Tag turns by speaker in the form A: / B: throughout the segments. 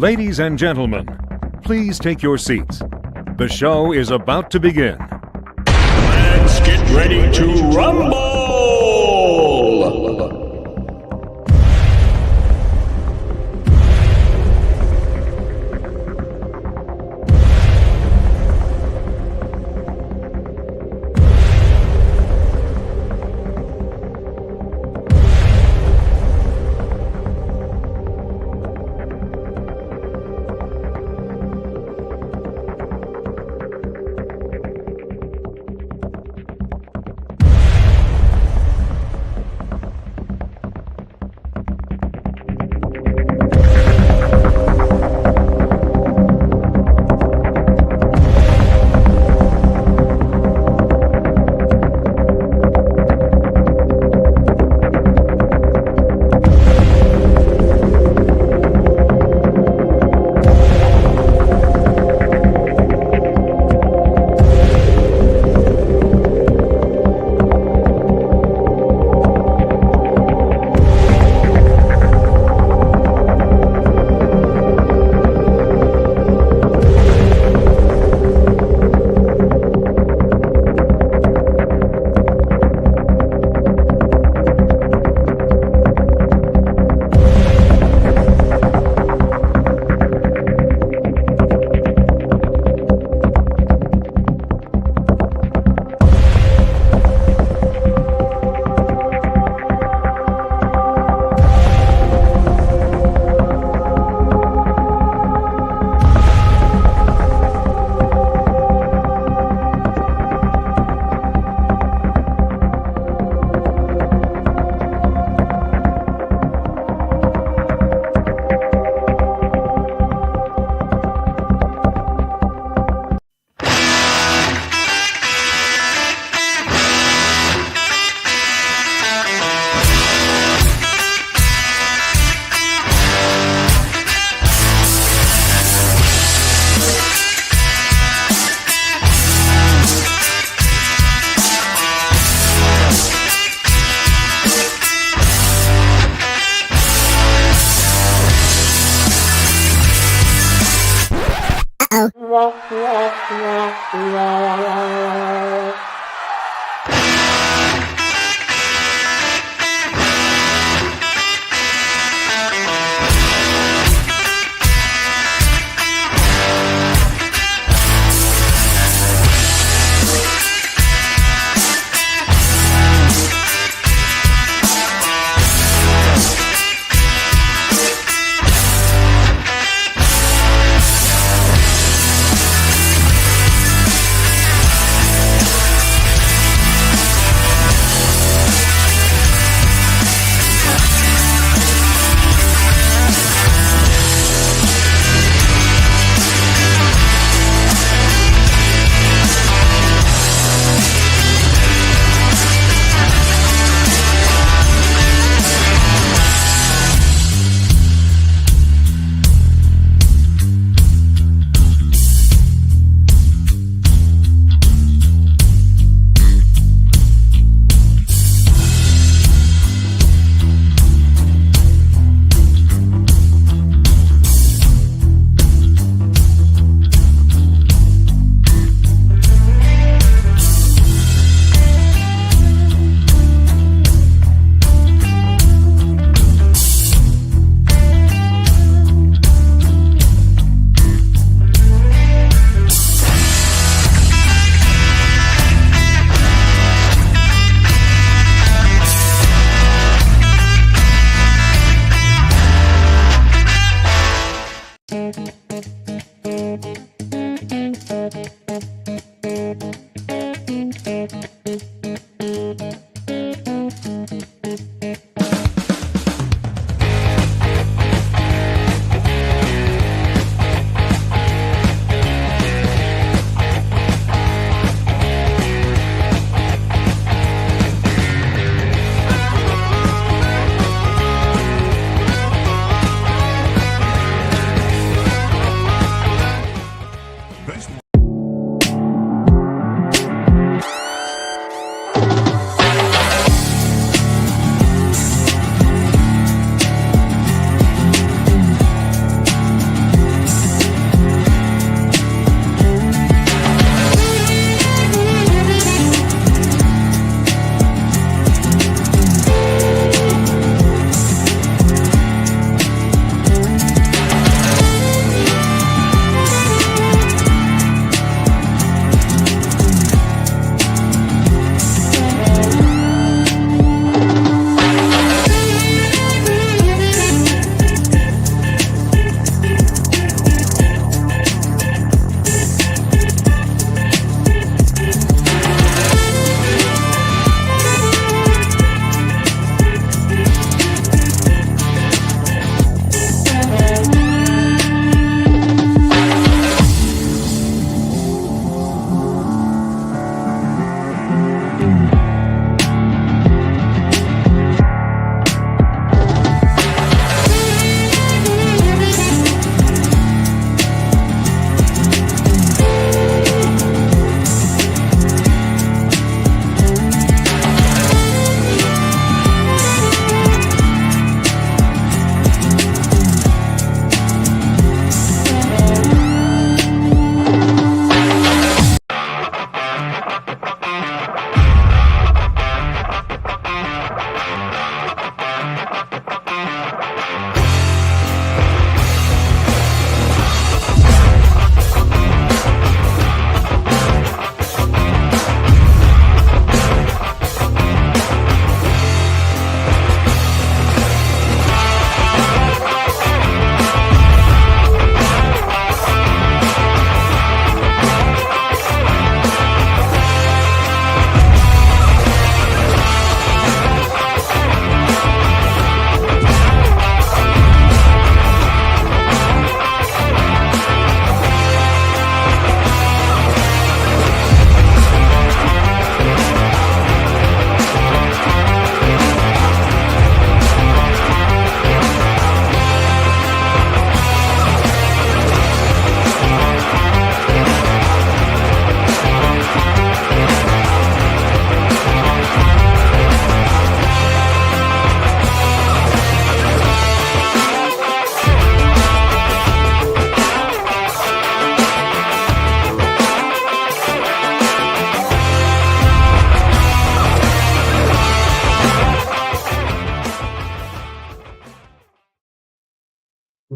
A: Ladies and gentlemen, please take your seats. The show is about to begin.
B: Let's get ready to rumble!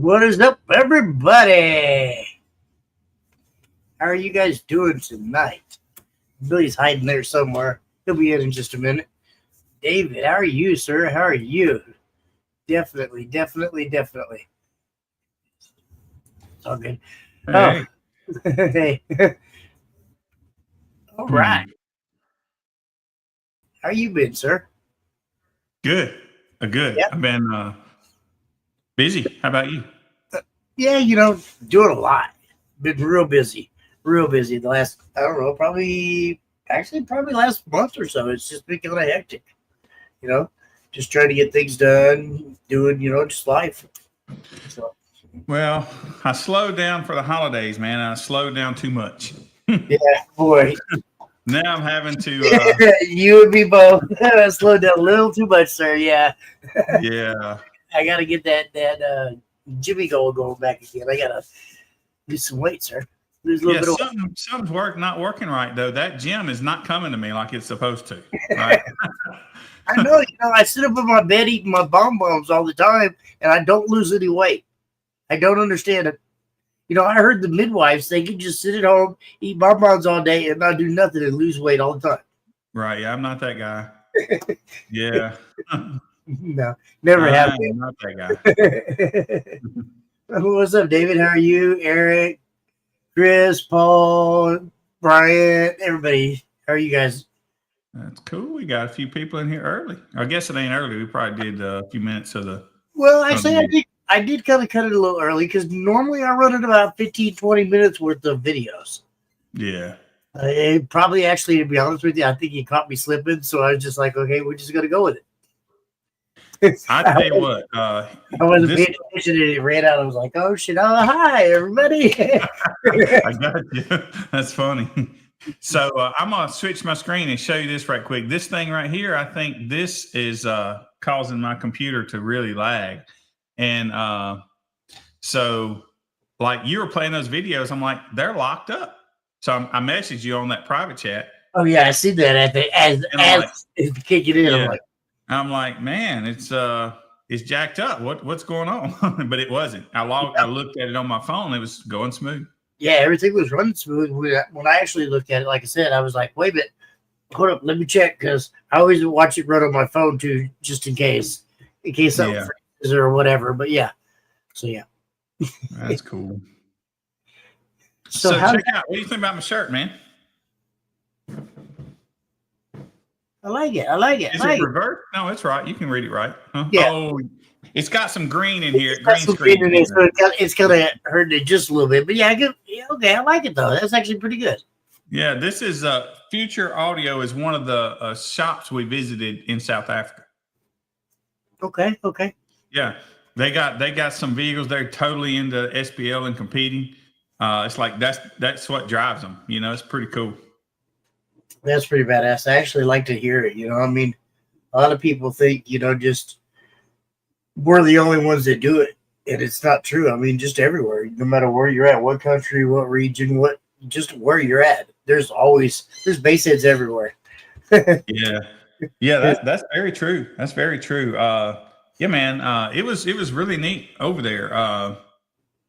C: What is up, everybody? How are you guys doing tonight? Billy's hiding there somewhere. He'll be in just a minute. David, how are you, sir? How are you? Definitely. It's all good.
D: Hey.
C: Oh, hey. All right. How you been, sir?
D: Good. Good.
C: Yep.
D: I've been busy. How about you?
C: Yeah, doing a lot. Been real busy. The last, I don't know, probably last month or so. It's just been kind of hectic. Just trying to get things done, doing, just life. So.
D: Well, I slowed down for the holidays, man. I slowed down too much.
C: Yeah, boy.
D: Now I'm having to.
C: You and me both. I slowed down a little too much, sir. Yeah.
D: Yeah.
C: I got to get that Jimmy goal going back again. I got to lose some weight, sir. Lose a little bit of weight.
D: Something's not working right, though. That gym is not coming to me like it's supposed to. Right?
C: I know. I sit up in my bed eating my bonbons all the time, and I don't lose any weight. I don't understand it. I heard the midwives, they could just sit at home, eat bonbons all day, and not do nothing and lose weight all the time.
D: Right. Yeah, I'm not that guy. Yeah.
C: No, never have been.
D: I'm not that guy.
C: What's up, David? How are you? Eric, Chris, Paul, Brian, everybody. How are you guys?
D: That's cool. We got a few people in here early. I guess it ain't early. We probably did a few minutes of the.
C: Well, actually, I did kind of cut it a little early because normally I run at about 15, 20 minutes worth of videos.
D: Yeah.
C: It probably actually, to be honest with you, I think he caught me slipping. So I was just like, okay, we're just going to go with it.
D: I tell you what.
C: I wasn't paying attention and it ran out. I was like, oh, shit. Oh, hi, everybody.
D: I got you. That's funny. So I'm going to switch my screen and show you this right quick. This thing right here, I think this is causing my computer to really lag. And so like you were playing those videos, I'm like, they're locked up. So I messaged you on that private chat.
C: Oh, yeah, I see that as kick it in.
D: Yeah. I'm like, man, it's jacked up. What's going on? But it wasn't. I looked at it on my phone. It was going smooth.
C: Yeah, everything was running smooth. When I actually looked at it, like I said, I was like, wait a minute, hold up, let me check, because I always watch it run on my phone too, just in case something freezes or whatever. But yeah, so yeah.
D: That's cool.
C: So
D: check out. What do you think about my shirt, man?
C: I like it.
D: Is it reversed? No, it's right. You can read it right. Huh?
C: Yeah.
D: Oh, it's got some green in here.
C: Green screen in it, so it's gonna hurt it just a little bit. But yeah, okay, I like it though. That's actually pretty good.
D: Yeah, this is Future Audio is one of the shops we visited in South Africa.
C: Okay.
D: Yeah, they got some vehicles. They're totally into SPL and competing. It's like that's what drives them. You know, it's pretty cool.
C: That's pretty badass. I actually like to hear it. You know, I mean, a lot of people think, just we're the only ones that do it, and it's not true. I mean, just everywhere, no matter where you're at, what country, what region, just where you're at, there's bass heads everywhere.
D: Yeah, that's very true. That's very true. Yeah, man, it was really neat over there.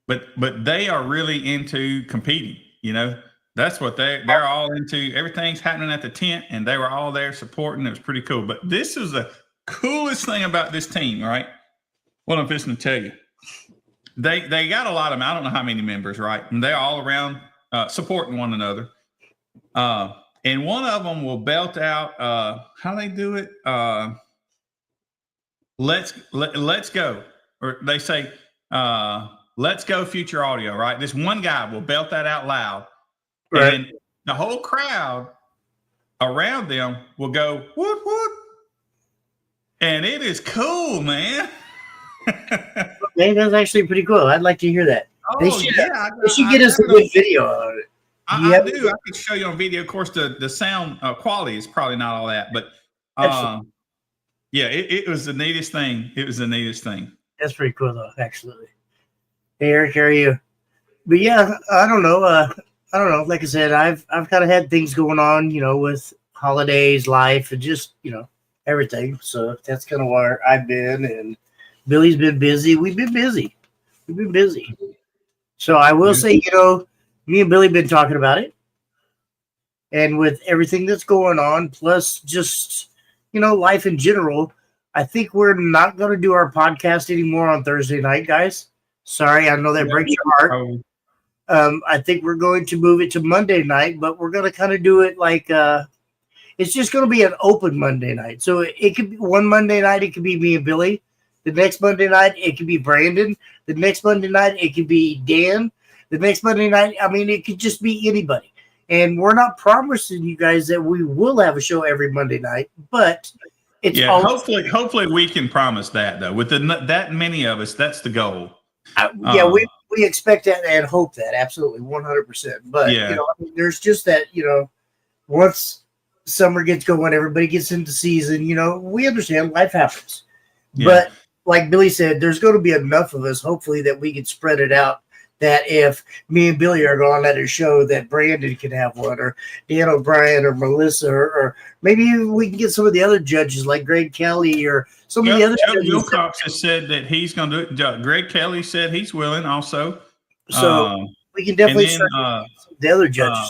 D: But they are really into competing. You know, that's what they're all into. Everything's happening at the tent, and they were all there supporting. It was pretty cool. But this is the coolest thing about this team, right? What I'm fixing to tell you. They got a lot of them. I don't know how many members, right? And they're all around supporting one another. And one of them will belt out. How do they do it? Let's go, or they say, "Let's go, Future Audio." Right? This one guy will belt that out loud, right. And the whole crowd around them will go whoop whoop, and it is cool, man.
C: Man, that's actually pretty cool. I'd like to hear that.
D: Oh,
C: they should get us a good video of it.
D: I do. I can show you on video. Of course, the sound quality is probably not all that, but yeah, it was the neatest thing. It was the neatest thing.
C: That's pretty cool, though. Absolutely. Hey, Eric, how are you? But yeah, I don't know. Like I said, I've kind of had things going on, with holidays, life, and just everything. So that's kind of where I've been, and Billy's been busy. We've been busy. So I will say, me and Billy been talking about it, and with everything that's going on, plus just life in general, I think we're not going to do our podcast anymore on Thursday night, guys. Sorry, I know that breaks your heart. I think we're going to move it to Monday night, but we're going to kind of do it like it's just going to be an open Monday night. So it could be one Monday night, it could be me and Billy. The next Monday night, it could be Brandon. The next Monday night, it could be Dan. The next Monday night, it could just be anybody. And we're not promising you guys that we will have a show every Monday night, but it's
D: hopefully we can promise that, though. With that many of us, that's the goal.
C: We expect that and hope that, absolutely, 100%. But there's just that, once summer gets going, everybody gets into season. We understand life happens, but like Billy said, there's going to be enough of us, hopefully, that we can spread it out. That if me and Billy are going at a show, that Brandon can have one, or Dan O'Brien, or Melissa, or maybe we can get some of the other judges like Greg Kelly or some of the other judges.
D: Wilcox has said that he's going to do it. Greg Kelly said he's willing also.
C: So we can definitely start the other judges.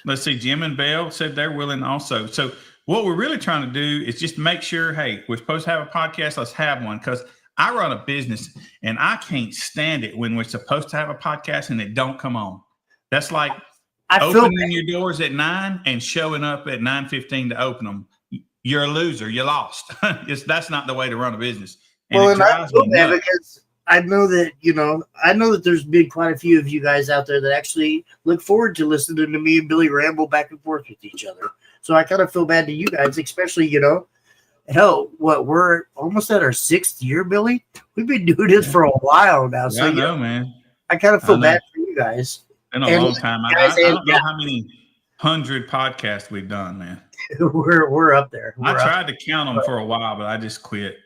D: Let's see. Jim and Bell said they're willing also. So what we're really trying to do is just make sure, hey, we're supposed to have a podcast. Let's have one, because I run a business, and I can't stand it when we're supposed to have a podcast and it don't come on. That's like opening your doors at 9 and showing up at 9:15 to open them. You're a loser. You lost. That's not the way to run a business. And
C: well,
D: it drives me nuts.
C: because I know that there's been quite a few of you guys out there that actually look forward to listening to me and Billy ramble back and forth with each other. So I kind of feel bad to you guys, especially, hell, we're almost at our 6th year, Billy. We've been doing this for a while now. So
D: I know, man.
C: I kind of feel bad for you guys.
D: Been a long time. I don't know how many 100 podcasts we've done, man.
C: we're up there.
D: I tried to count them for a while, but I just quit.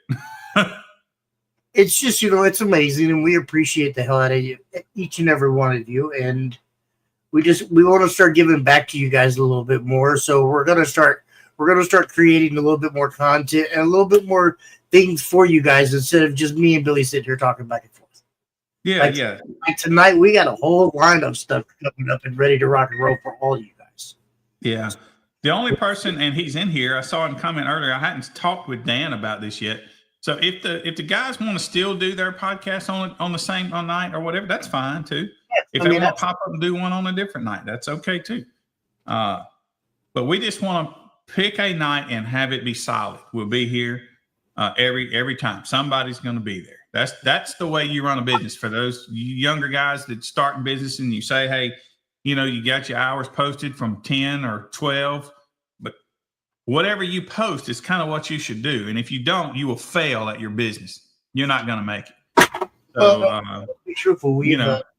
C: It's just, it's amazing, and we appreciate the hell out of you, each and every one of you, and we want to start giving back to you guys a little bit more. So we're gonna start creating a little bit more content and a little bit more things for you guys instead of just me and Billy sitting here talking back and forth.
D: Yeah,
C: Like tonight, we got a whole line of stuff coming up and ready to rock and roll for all you guys.
D: Yeah. The only person, and he's in here, I saw him comment earlier. I hadn't talked with Dan about this yet. So if the guys want to still do their podcast on the same night or whatever, that's fine too. Yeah, if they want to pop up and do one on a different night, that's okay too. But we just want to pick a night and have it be solid. We'll be here every time. Somebody's going to be there. That's the way you run a business. For those younger guys that start in business and you say, hey, you got your hours posted from 10 or 12, but whatever you post is kind of what you should do. And if you don't, you will fail at your business. You're not going to make it. So,
C: be truthful. We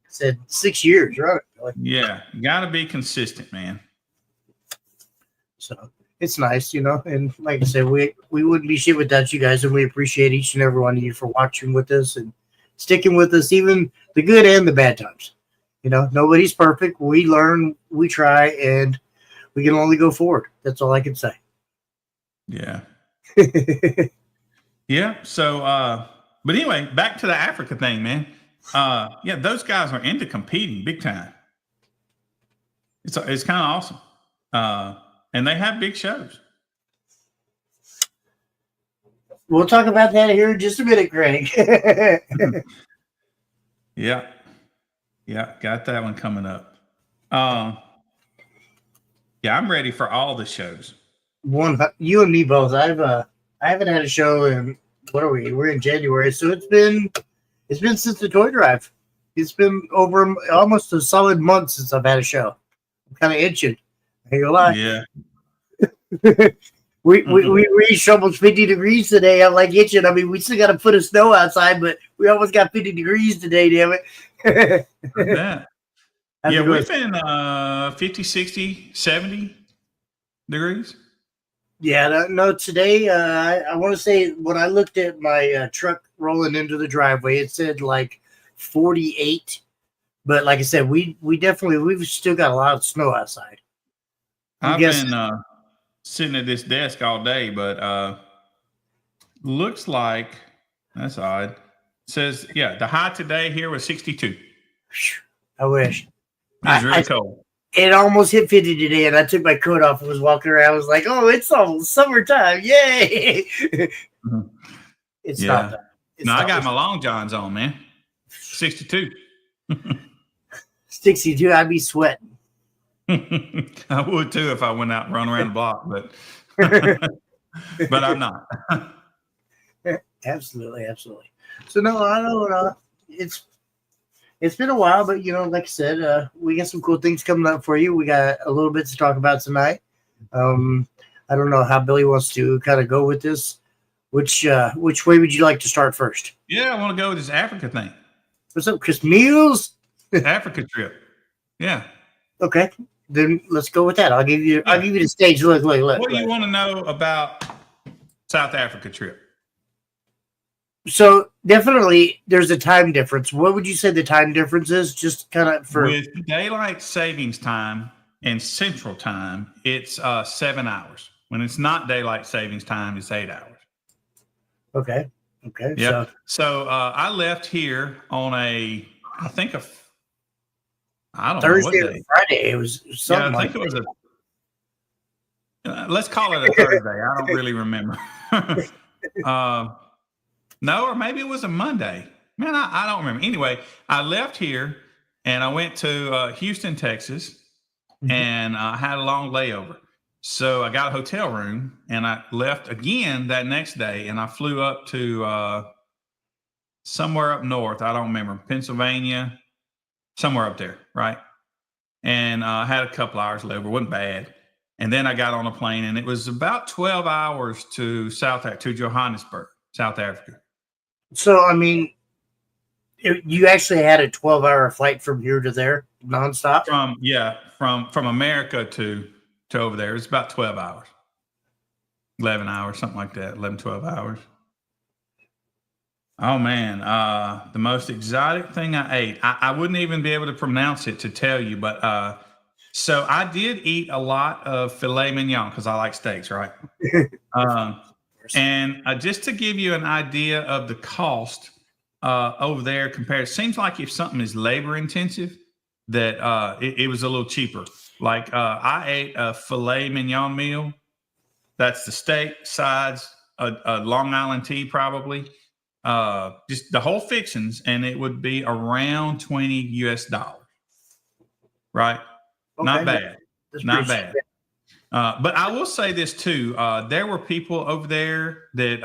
C: said 6 years, right?
D: Yeah, you got to be consistent, man.
C: So it's nice, and like I said, we wouldn't be shit without you guys, and we appreciate each and every one of you for watching with us and sticking with us, even the good and the bad times. Nobody's perfect. We learn, we try, and we can only go forward. That's all I can say.
D: Yeah. Yeah. So, but anyway, back to the Africa thing, man. Yeah, those guys are into competing big time. It's kind of awesome. And they have big shows.
C: We'll talk about that here in just a minute, Greg.
D: Yeah. Yeah, got that one coming up. Yeah, I'm ready for all the shows. You and me both. I haven't had a show in, what are we? We're in January, so it's been since the toy drive. It's been over almost a solid month since I've had a show. I'm kind of itching. I ain't gonna lie. Yeah.
C: We reached almost 50 degrees today. I'm like itching. I mean, we still got a foot of snow outside, but we almost got 50 degrees today, damn it.
D: Yeah, we've been 50, 60, 70 degrees.
C: Yeah, no, today, I want to say when I looked at my truck rolling into the driveway, it said like 48. But like I said, we've still got a lot of snow outside.
D: I've been sitting at this desk all day, but looks like, that's odd. It says, yeah, the high today here was 62.
C: I wish.
D: It was really cold.
C: It almost hit 50 today, and I took my coat off and was walking around. I was like, oh, it's almost summertime. Yay. It's not that.
D: I got my long johns on, man. 62.
C: 62, I'd be sweating.
D: I would too if I went out and run around the block, but but I'm not.
C: Absolutely. So no, I don't. It's been a while, but like I said, we got some cool things coming up for you. We got a little bit to talk about tonight. I don't know how Billy wants to kind of go with this. Which way would you like to start first?
D: Yeah, I want to go with this Africa thing.
C: What's up, Chris Meals?
D: Africa trip. Yeah.
C: Okay, then let's go with that. I'll give you the stage. Look.
D: What do you want to know about South Africa trip?
C: So definitely there's a time difference. What would you say the time difference is? Just kind of for
D: with daylight savings time and central time, it's 7 hours. When it's not daylight savings time, it's 8 hours.
C: Okay.
D: Yeah. So I left here on I don't
C: Thursday
D: know what day.
C: or Friday. It was something.
D: Yeah, I think it was let's call it a Thursday. I don't really remember. No, or maybe it was a Monday. Man, I don't remember. Anyway, I left here and I went to Houston, Texas, and I had a long layover. So I got a hotel room and I left again that next day, and I flew up to somewhere up north. I don't remember, Pennsylvania, somewhere up there, right? And I had a couple hours layover. It wasn't bad. And then I got on a plane, and it was about 12 hours to Johannesburg, South Africa.
C: So, I mean, you actually had a 12-hour flight from here to there, nonstop?
D: From America to over there. It's about 12 hours, 11 hours, something like that, 11, 12 hours. Oh, man. The most exotic thing I ate, I wouldn't even be able to pronounce it to tell you, but so I did eat a lot of filet mignon because I like steaks, right? And just to give you an idea of the cost over there compared, it seems like if something is labor intensive, that it was a little cheaper. Like I ate a filet mignon meal. That's the steak, sides, a Long Island tea probably, just the whole fixings, and it would be around $20 US, right? Okay, not bad. Not bad. But I will say this too. There were people over there that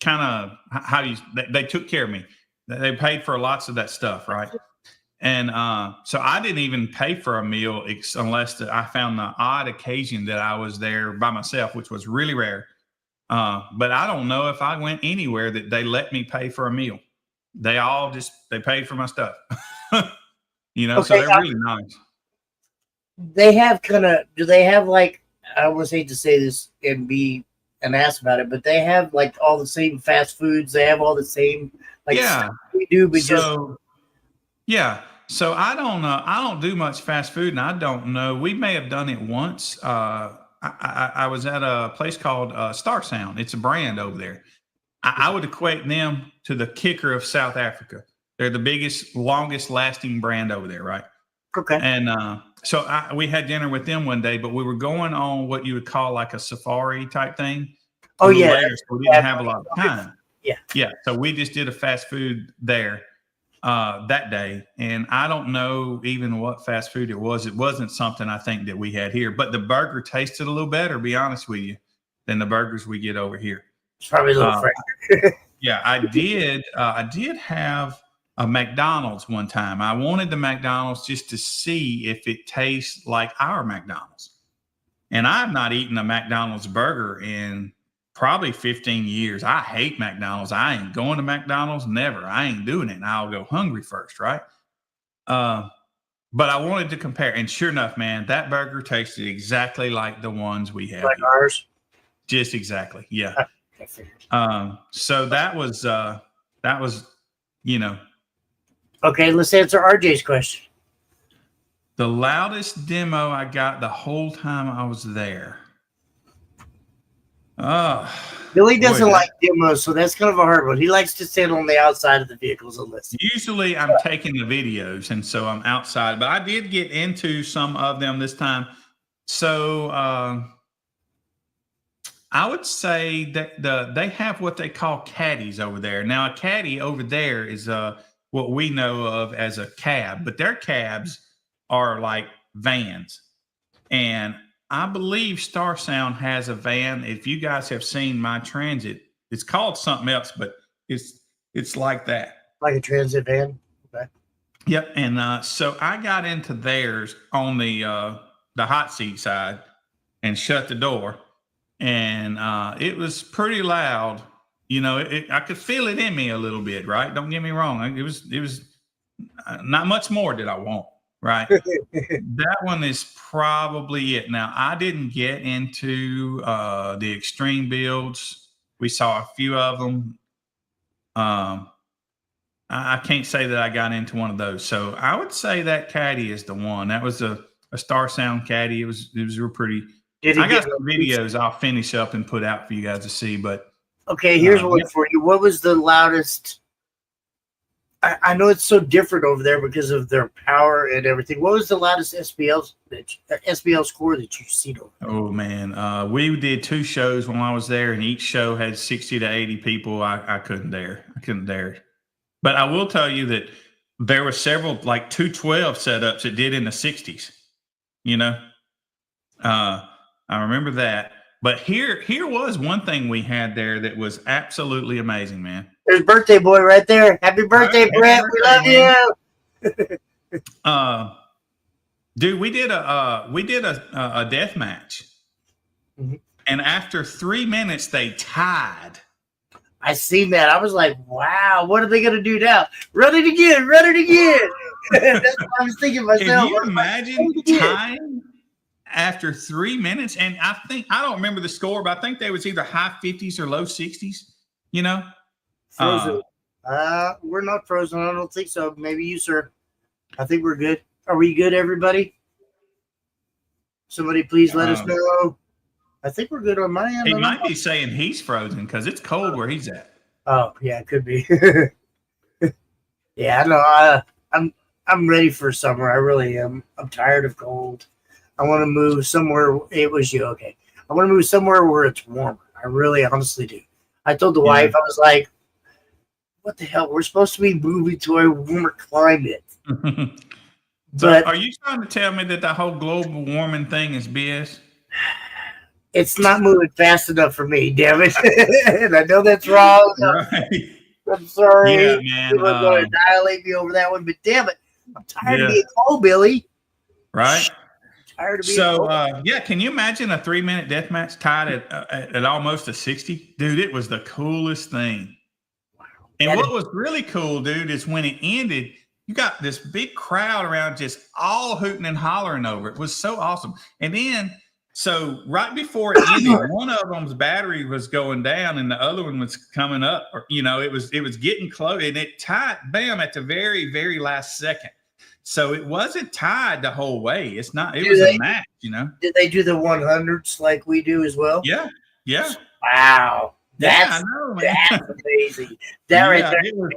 D: kind of they took care of me. They paid for lots of that stuff, right? And so I didn't even pay for a meal unless I found the odd occasion that I was there by myself, which was really rare. But I don't know if I went anywhere that they let me pay for a meal. They paid for my stuff. So they're really nice.
C: They have do they have like, I almost hate to say this and be an ass about it, but they have like all the same fast foods. They have all the same stuff we do, but
D: So I don't do much fast food, and I don't know. We may have done it once. I was at a place called Star Sound. It's a brand over there. I would equate them to the Kicker of South Africa. They're the biggest, longest lasting brand over there, right?
C: Okay.
D: And so we had dinner with them one day, but we were going on what you would call like a safari type thing.
C: Oh, yeah.
D: Later, so we didn't have a lot of time.
C: Yeah.
D: Yeah. So we just did a fast food there that day. And I don't know even what fast food it was. It wasn't something I think that we had here, but the burger tasted a little better, to be honest with you, than the burgers we get over here.
C: It's probably a little fresh.
D: Yeah, I did have a McDonald's one time. I wanted the McDonald's just to see if it tastes like our McDonald's. And I've not eaten a McDonald's burger in probably 15 years. I hate McDonald's. I ain't going to McDonald's. Never. I ain't doing it. And I'll go hungry first, right? But I wanted to compare. And sure enough, man, that burger tasted exactly like the ones we have.
C: Like ours?
D: Just exactly. Yeah. So that was,
C: Okay, let's answer RJ's question.
D: The loudest demo I got the whole time I was there.
C: Billy doesn't like demos, so that's kind of a hard one. He likes to sit on the outside of the vehicles and listen.
D: Usually I'm taking the videos, and so I'm outside. But I did get into some of them this time. So I would say that they have what they call caddies over there. Now, a caddy over there is what we know of as a cab, but their cabs are like vans. And I believe Star Sound has a van. If you guys have seen my Transit, it's called something else, but it's like that.
C: Like a Transit van? Okay.
D: Yep. And so I got into theirs on the hot seat side and shut the door. And it was pretty loud. I could feel it in me a little bit, right? Don't get me wrong. It was not much more did I want, right? That one is probably it. Now, I didn't get into the extreme builds. We saw a few of them. I can't say that I got into one of those. So I would say that caddy is the one. That was a Star Sound caddy. It was real pretty. I got some videos I'll finish up and put out for you guys to see. But
C: okay, here's one for you. What was the loudest I know it's so different over there because of their power and everything. What was the loudest SBL score that you've seen over there?
D: Oh man, we did 2 shows when I was there, and each show had 60 to 80 people. I couldn't dare. I couldn't dare. But I will tell you that there were several, like 212 setups that did in the 60s. You know, I remember that. But here was one thing we had there that was absolutely amazing, man.
C: There's birthday boy right there. Happy birthday, Brett. We love you.
D: Dude, we did a death match.
C: Mm-hmm.
D: And after 3 minutes, they tied.
C: I seen that. I was like, wow, what are they going to do now? Run it again. That's what I was thinking myself.
D: Can you imagine tying after 3 minutes? And I don't remember the score, but I think they was either high 50s or low 60s, you know?
C: Frozen. We're not frozen. I don't think so. Maybe you, sir. I think we're good. Are we good, everybody? Somebody please let us know. I think we're good on my end.
D: He might be saying he's frozen because it's cold where he's at.
C: Oh, yeah, it could be. Yeah, I know. I'm ready for summer. I really am. I'm tired of cold. I want to move somewhere. It was you, okay. I want to move somewhere where it's warmer. I really honestly do. I told the wife, I was like, what the hell? We're supposed to be moving to a warmer climate.
D: So
C: but
D: are you trying to tell me that the whole global warming thing is BS?
C: It's not moving fast enough for me, damn it. And I know that's wrong.
D: Right.
C: I'm sorry.
D: Yeah, man.
C: People are going to annihilate me over that one, but damn it. I'm tired of being cold, Billy.
D: Right.
C: Tired of being cold.
D: Can you imagine a 3-minute death match tied at almost a 60? Dude, it was the coolest thing. Wow. And what was really cool, dude, is when it ended, you got this big crowd around just all hooting and hollering over it. It was so awesome. And then, so right before it ended, one of them's battery was going down and the other one was coming up. Or, you know, it was getting close, and it tied, bam, at the very, very last second. So it wasn't tied the whole way. It was a match, you know. Did
C: they do the 100s like we do as well?
D: Yeah. Yeah.
C: Wow.
D: I know, man.
C: That's amazing. That right there.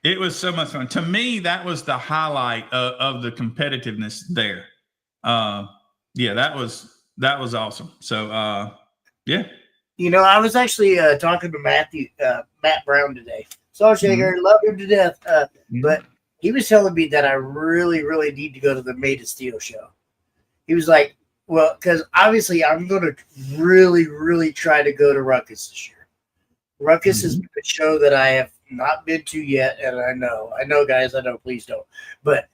D: It was so much fun. To me, that was the highlight of the competitiveness there. That was awesome. So, yeah.
C: You know, I was actually talking to Matt Brown today. Salt Shaker, love him to death. But he was telling me that I really, really need to go to the Made of Steel show. He was like, well, because obviously I'm going to really, really try to go to Ruckus this year. Ruckus is a show that I have not been to yet, and I know, guys, please don't. But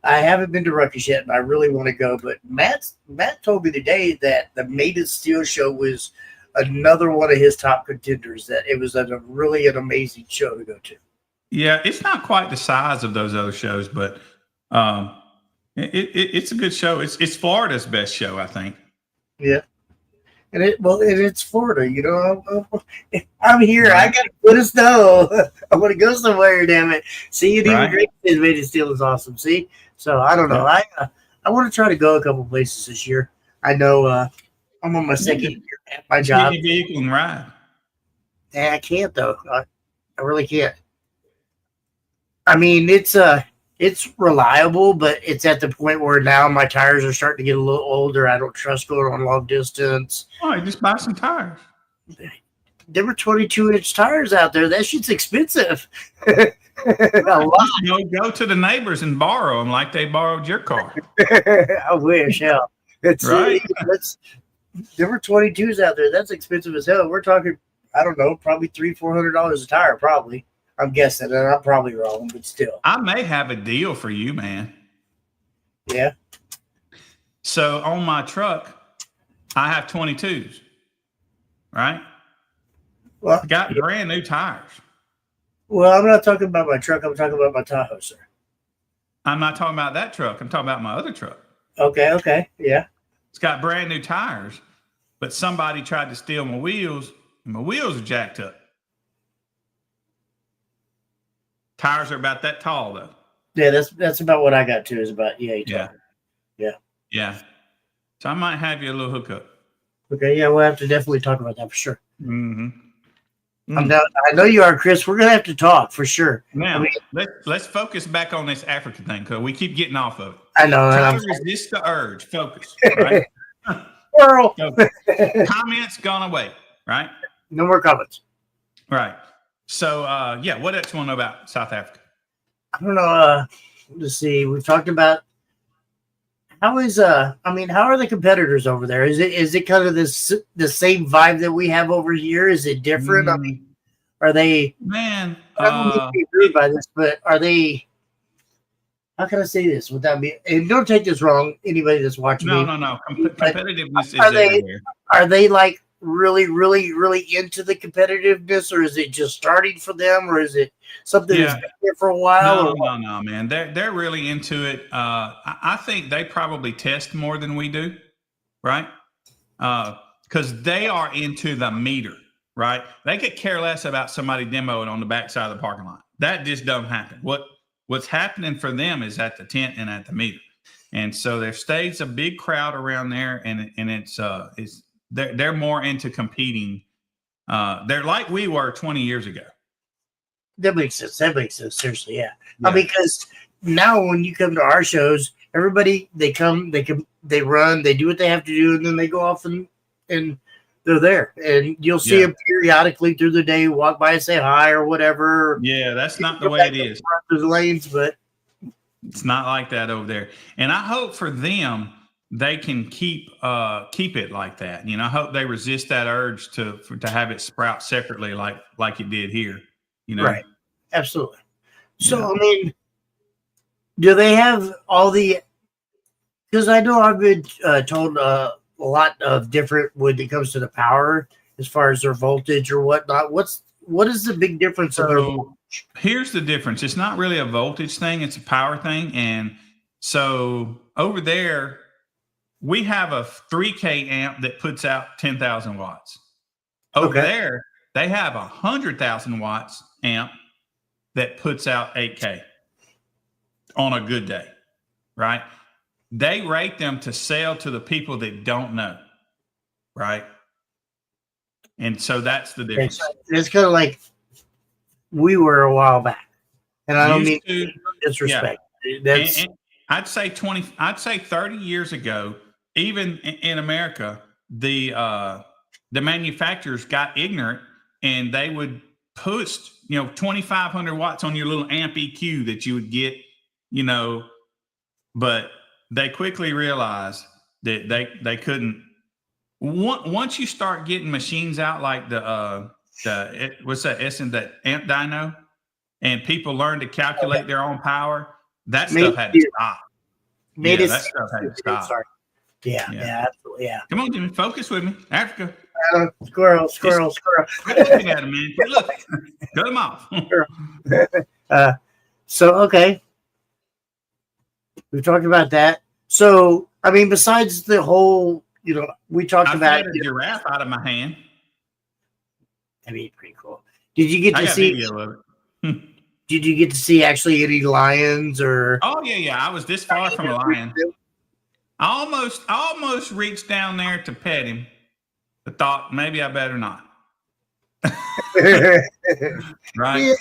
C: I haven't been to Ruckus yet, and I really want to go. But Matt told me today that the Made of Steel show was another one of his top contenders, that it was really an amazing show to go to.
D: Yeah, it's not quite the size of those other shows, but it's a good show. It's Florida's best show, I think.
C: Yeah. And it's Florida, you know. I'm here. I got to put a snow. I want to go somewhere, damn it. See, even Great Made of Steel is awesome. See? So, I don't know. I want to try to go a couple places this year. I know I'm on my second year at my job.
D: Get your vehicle and ride.
C: I can't, though. I really can't. I mean, it's reliable, but it's at the point where now my tires are starting to get a little older. I don't trust going on long distance.
D: Oh, just buy some tires.
C: There were 22-inch tires out there. That shit's expensive.
D: A lot. Go to the neighbors and borrow them like they borrowed your car.
C: I wish, hell. It's
D: right.
C: There were 22s out there. That's expensive as hell. We're talking, I don't know, probably $300-$400 a tire, probably. I'm guessing, and I'm probably wrong, but still.
D: I may have a deal for you, man.
C: Yeah.
D: So on my truck, I have 22s, right?
C: Well,
D: I got brand new tires.
C: Well, I'm not talking about my truck. I'm talking about my Tahoe, sir.
D: I'm not talking about that truck. I'm talking about my other truck.
C: Okay, yeah.
D: It's got brand new tires, but somebody tried to steal my wheels, and my wheels are jacked up. Tires are about that tall, though.
C: Yeah, that's about what I got too. Is about
D: yeah. So I might have you a little hookup.
C: Okay, yeah, we'll have to definitely talk about that for sure.
D: Mm-hmm.
C: I'm down. I know you are, Chris. We're gonna have to talk for sure.
D: Now, let's focus back on this Africa thing because we keep getting off of it.
C: I know.
D: Try to resist the urge. Focus. Right?
C: Squirrel.
D: Comments gone away. Right?
C: No more comments.
D: Right. So, what else you want to know about South Africa?
C: I don't know. Let's see. We've talked about how are the competitors over there? Is it kind of the same vibe that we have over here? Is it different? I mean, are they?
D: Man,
C: I don't mean to be rude by this, but are they? How can I say this without being? And don't take this wrong, anybody that's watching me.
D: No. Competitiveness is everywhere.
C: Are they like really, really, really into the competitiveness, or is it just starting for them, or is it something that's been here for a while?
D: No, man. They're really into it. I think they probably test more than we do, right? Because they are into the meter, right? They could care less about somebody demoing on the backside of the parking lot. That just doesn't happen. What's happening for them is at the tent and at the meter, and so there stays a big crowd around there, and it's they're more into competing. They're like we were 20 years ago.
C: That makes sense. Seriously, yeah. Because now when you come to our shows, everybody they run, they do what they have to do, and then they go off and they're there. And you'll see them periodically through the day, walk by and say hi or whatever.
D: Yeah, that's not the way it is.
C: Through the lanes, but
D: it's not like that over there. And I hope for them they can keep it like that. I hope they resist that urge to have it sprout separately like it did here.
C: Right. Absolutely. So, do they have all the, because I know I've been told a lot of different when it comes to the power as far as their voltage or whatnot. What is the big difference of their voltage?
D: Here's the difference. It's not really a voltage thing. It's a power thing. And so over there, we have a 3K amp that puts out 10,000 watts. Over there, they have 100,000 watts amp that puts out 8K on a good day, right? They rate them to sell to the people that don't know, right? And so that's the difference.
C: It's kind of like we were a while back, and I don't mean to disrespect.
D: Yeah. And I'd say 30 years ago, even in America, the manufacturers got ignorant and they would push 2,500 watts on your little amp EQ that you would get, but they quickly realized that they couldn't. Once you start getting machines out like what's that amp dyno, and people learn to calculate their own power, that stuff had to stop. That stuff had to stop.
C: Sorry. Yeah, absolutely. Yeah.
D: Come on, Jimmy, focus with me. Africa.
C: Squirrel.
D: Quit looking at him, man. Quit looking. Cut him off.
C: So, okay. We've talked about that. So, besides the whole, we talked about
D: a giraffe out of my hand.
C: That'd be pretty cool. Did you get to see
D: video of it?
C: Did you get to see actually any lions or?
D: Oh yeah. I was this far from a lion. I almost reached down there to pet him, but thought maybe I better not. Right?
C: Yeah.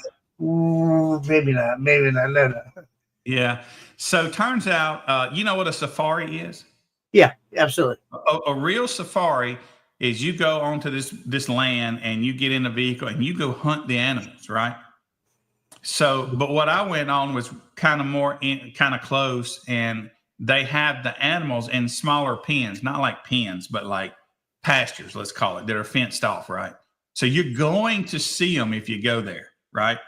C: Ooh, maybe not. No.
D: Yeah. So turns out, you know what a safari is?
C: Yeah, absolutely.
D: A real safari is you go onto this land and you get in a vehicle and you go hunt the animals, right? So, but what I went on was kind of close, and they have the animals in smaller pens, not like pens, but like pastures, let's call it, that are fenced off, right? So you're going to see them if you go there, right?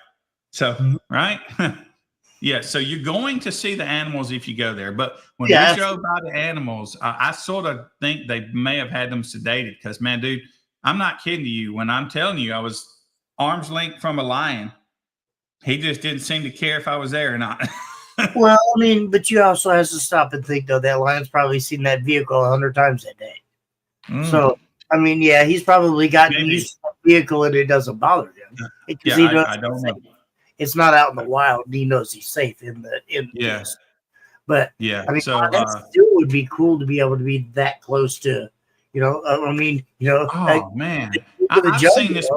D: So, right? Yeah, so you're going to see the animals if you go there. But when we drove by the animals, I sort of think they may have had them sedated because, man, dude, I'm not kidding you. When I'm telling you I was arm's length from a lion, he just didn't seem to care if I was there or not.
C: Well, but you also have to stop and think, though, that lion's probably seen that vehicle 100 times that day. So, he's probably gotten used to the vehicle and it doesn't bother him.
D: I don't know.
C: It's not out in the wild. He knows he's safe in the But that still would be cool to be able to be that close to,
D: Oh man, I've seen this.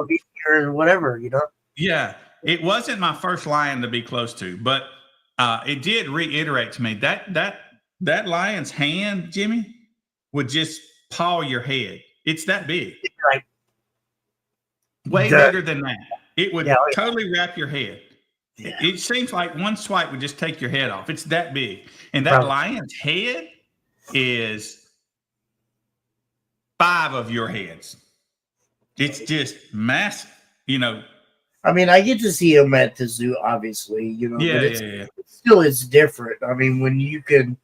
C: or whatever, you know.
D: Yeah, it wasn't my first lion to be close to, but it did reiterate to me that lion's hand, Jimmy, would just paw your head. It's that big,
C: Like
D: way bigger than that. It would
C: Yeah,
D: totally wrap your head.
C: yeah,
D: It seems like one swipe would just take your head off. It's that big, and that
C: Probably.
D: lion's head is 5 of your heads. It's just massive, you know.
C: I mean, I get to see them at the zoo, obviously, you know.
D: Yeah,
C: but it's,
D: yeah.
C: Still, it's different. I mean, when you can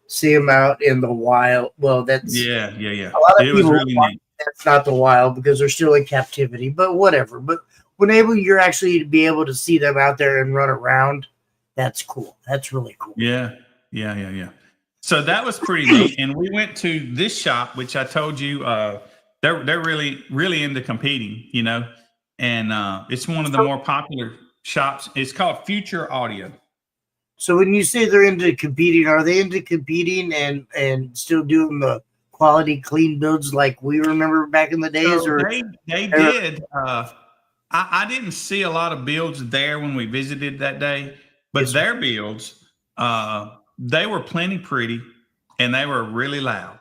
C: see them out in the wild, well, that's
D: Yeah.
C: a lot of
D: It was
C: people.
D: really neat.
C: That's not the wild because they're still in captivity, but whatever. But you're actually to be able to see them out there and run around, that's cool. That's really cool.
D: Yeah. So that was pretty neat. And we went to this shop, which I told you they're really into competing, you know. And it's one of the more popular shops. It's called Future Audio.
C: So when you say they're into competing, are they into competing and still doing the quality clean builds like we remember back in the days?
D: So
C: or
D: they did. I didn't see a lot of builds there when we visited that day, but
C: Yes,
D: their builds, they were plenty pretty and they were really loud,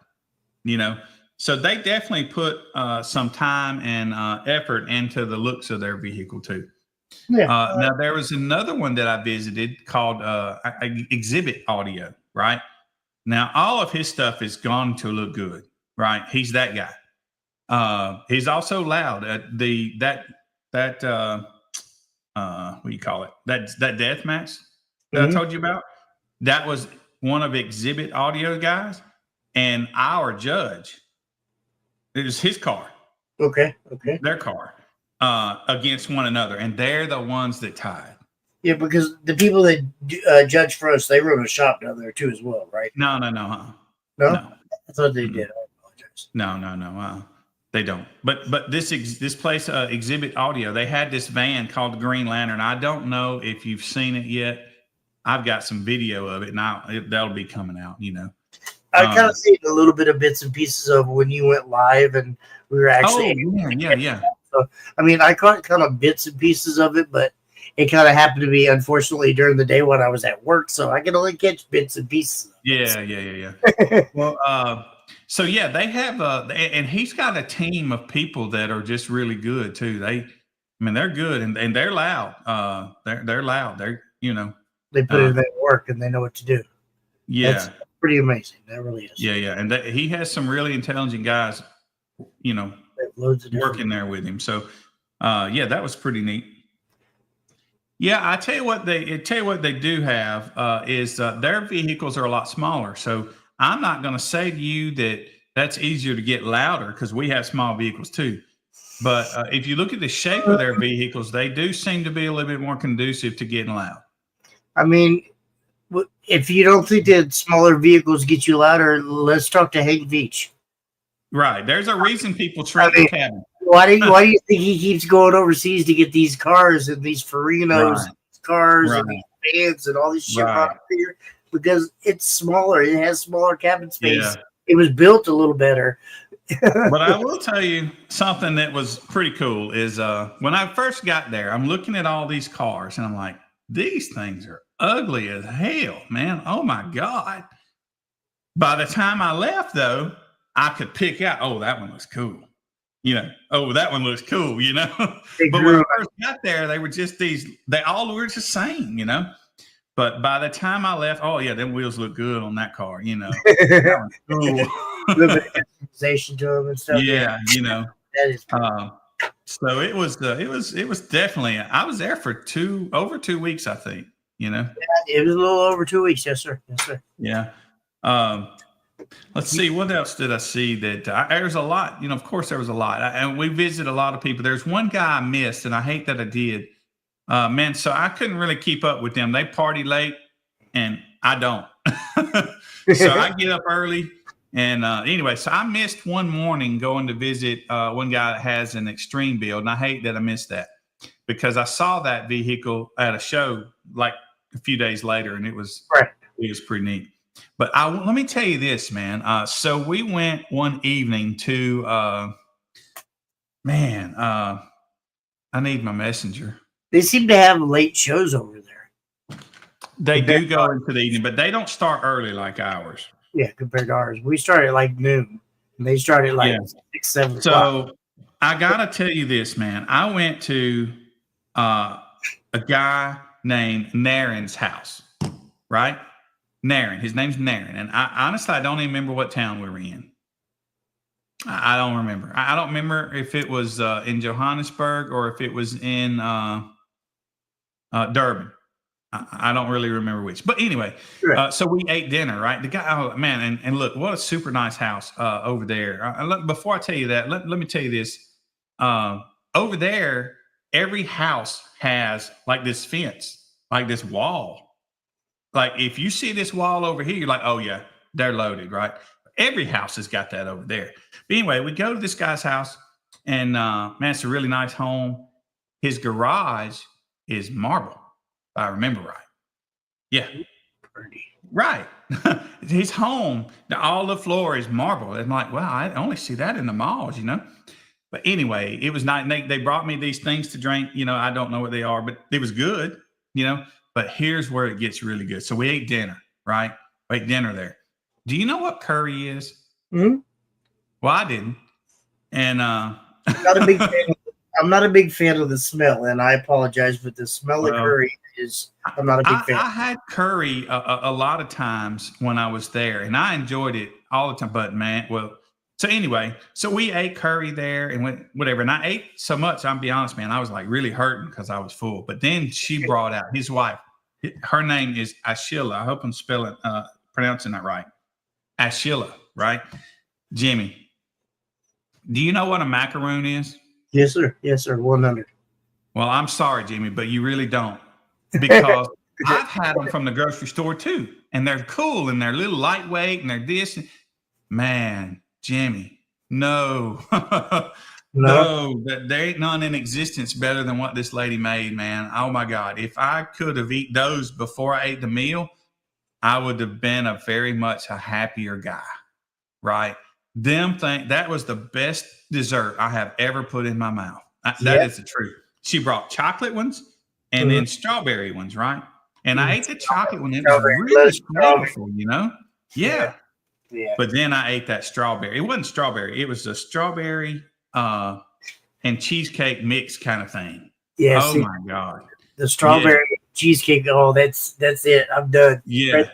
D: you know. So they definitely put some time and effort into the looks of their vehicle too.
C: yeah.
D: Now there was another one that I visited called Exhibit Audio. Right now, all of his stuff is going to look good. Right, he's that guy. He's also loud. What do you call it? That death match that I told you about. That was one of Exhibit Audio guys, and our judge. It was his car.
C: Okay.
D: Their car against one another, and they're the ones that tied.
C: Yeah, because the people that judge for us, they run a shop down there too as well, right?
D: No.
C: No?
D: No.
C: I thought they did. I apologize.
D: No. They don't. But this place, Exhibit Audio, they had this van called the Green Lantern. I don't know if you've seen it yet. I've got some video of it, and that'll be coming out. You know.
C: I kind of seen a little bit of bits and pieces of when you went live and we were actually.
D: Yeah.
C: So, I mean, I caught kind of bits and pieces of it, but it kind of happened to be, unfortunately, during the day when I was at work. So I could only catch bits and pieces.
D: Yeah. Well, so yeah, they have and he's got a team of people that are just really good too. They're good and they're loud. They're loud. They're, you know,
C: They put in that work and they know what to do.
D: Yeah.
C: That's pretty amazing. That really is.
D: Yeah. And he has some really intelligent guys, you know,
C: Loads of
D: working there with him. So, yeah, that was pretty neat. Yeah, I tell you what they do have is their vehicles are a lot smaller. So I'm not going to say to you that that's easier to get louder because we have small vehicles too. But if you look at the shape of their vehicles, they do seem to be a little bit more conducive to getting loud.
C: I mean, if you don't think that smaller vehicles get you louder, let's talk to Hank Veach.
D: Right. There's a reason people trade the cabin.
C: Why do you think he keeps going overseas to get these cars and these Farinos cars and these vans and all this shit brought up here? Because it's smaller. It has smaller cabin space.
D: Yeah.
C: It was built a little better.
D: But I will tell you something that was pretty cool is when I first got there, I'm looking at all these cars and I'm like, these things are ugly as hell, man. Oh my God. By the time I left though, I could pick out, oh, that one looks cool. You know, oh, that one looks cool, you know. But when I first got there, they were just they all were just same, you know. But by the time I left, oh yeah, them wheels look good on that car, you know. That one's cool.
C: A little bit of customization to them and stuff.
D: Yeah, you know.
C: That is
D: so it was definitely, I was there for over 2 weeks, I think, you know.
C: Yeah, it was a little over 2 weeks, yes, sir.
D: Yeah. Let's see, what else did I see that there's a lot, you know, of course there was a lot. And we visited a lot of people. There's one guy I missed, and I hate that I did. Man, so I couldn't really keep up with them. They party late, and I don't. So I get up early. And anyway, so I missed one morning going to visit one guy that has an extreme build, and I hate that I missed that because I saw that vehicle at a show like a few days later, and it was pretty neat. But let me tell you this, man. So we went one evening to I need my messenger.
C: They seem to have late shows over there.
D: They do go into the evening, but they don't start early like ours.
C: Yeah, compared to ours. We started at like noon. And they started like 6, 7 o'clock.
D: So I gotta tell you this, man. I went to a guy named Naren's house, right? Naren. His name's Naren. And I honestly, I don't even remember what town we were in. I don't remember. I don't remember if it was in Johannesburg or if it was in Durban. I don't really remember which. But anyway, so we ate dinner, right? The guy, oh, man, and look, what a super nice house over there. Before I tell you that, let me tell you this. Over there, every house has like this fence, like this wall. Like if you see this wall over here, you're like, oh yeah, they're loaded, right? Every house has got that over there. But anyway, we go to this guy's house, and man, it's a really nice home. His garage is marble, if I remember right. Yeah.
C: Pretty.
D: Right. His home, all the floor is marble. I'm like, wow, I only see that in the malls, you know? But anyway, it was not, they brought me these things to drink. You know, I don't know what they are, but it was good, you know? But here's where it gets really good. So we ate dinner, right? We ate dinner there. Do you know what curry is?
C: Mm-hmm.
D: Well, I didn't. And
C: I'm not a big fan of the smell, and I apologize, but the smell of curry is, I'm not a big fan.
D: I had curry a lot of times when I was there, and I enjoyed it all the time. But man, so anyway, so we ate curry there and went whatever. And I ate so much, I'll be honest, man, I was like really hurting because I was full. But then she brought out his wife. Her name is Ashila. I hope I'm pronouncing that right. Ashila, right? Jimmy, do you know what a macaroon is?
C: Yes, sir. Yes, sir. 100.
D: Well, I'm sorry, Jimmy, but you really don't, because I've had them from the grocery store too, and they're cool and they're a little lightweight and they're this. Man, Jimmy, no, there ain't none in existence better than what this lady made, man. Oh my God. If I could have eaten those before I ate the meal, I would have been a very much a happier guy, right? That was the best dessert I have ever put in my mouth. That is the truth. She brought chocolate ones and then strawberry ones, right? And I ate the chocolate one. It was really flavorful, you know? Yeah. But then I ate that strawberry. It wasn't strawberry. It was a strawberry and cheesecake mix kind of thing.
C: Yeah.
D: Oh my God.
C: The strawberry cheesecake. Oh, that's it. I'm done.
D: Yeah.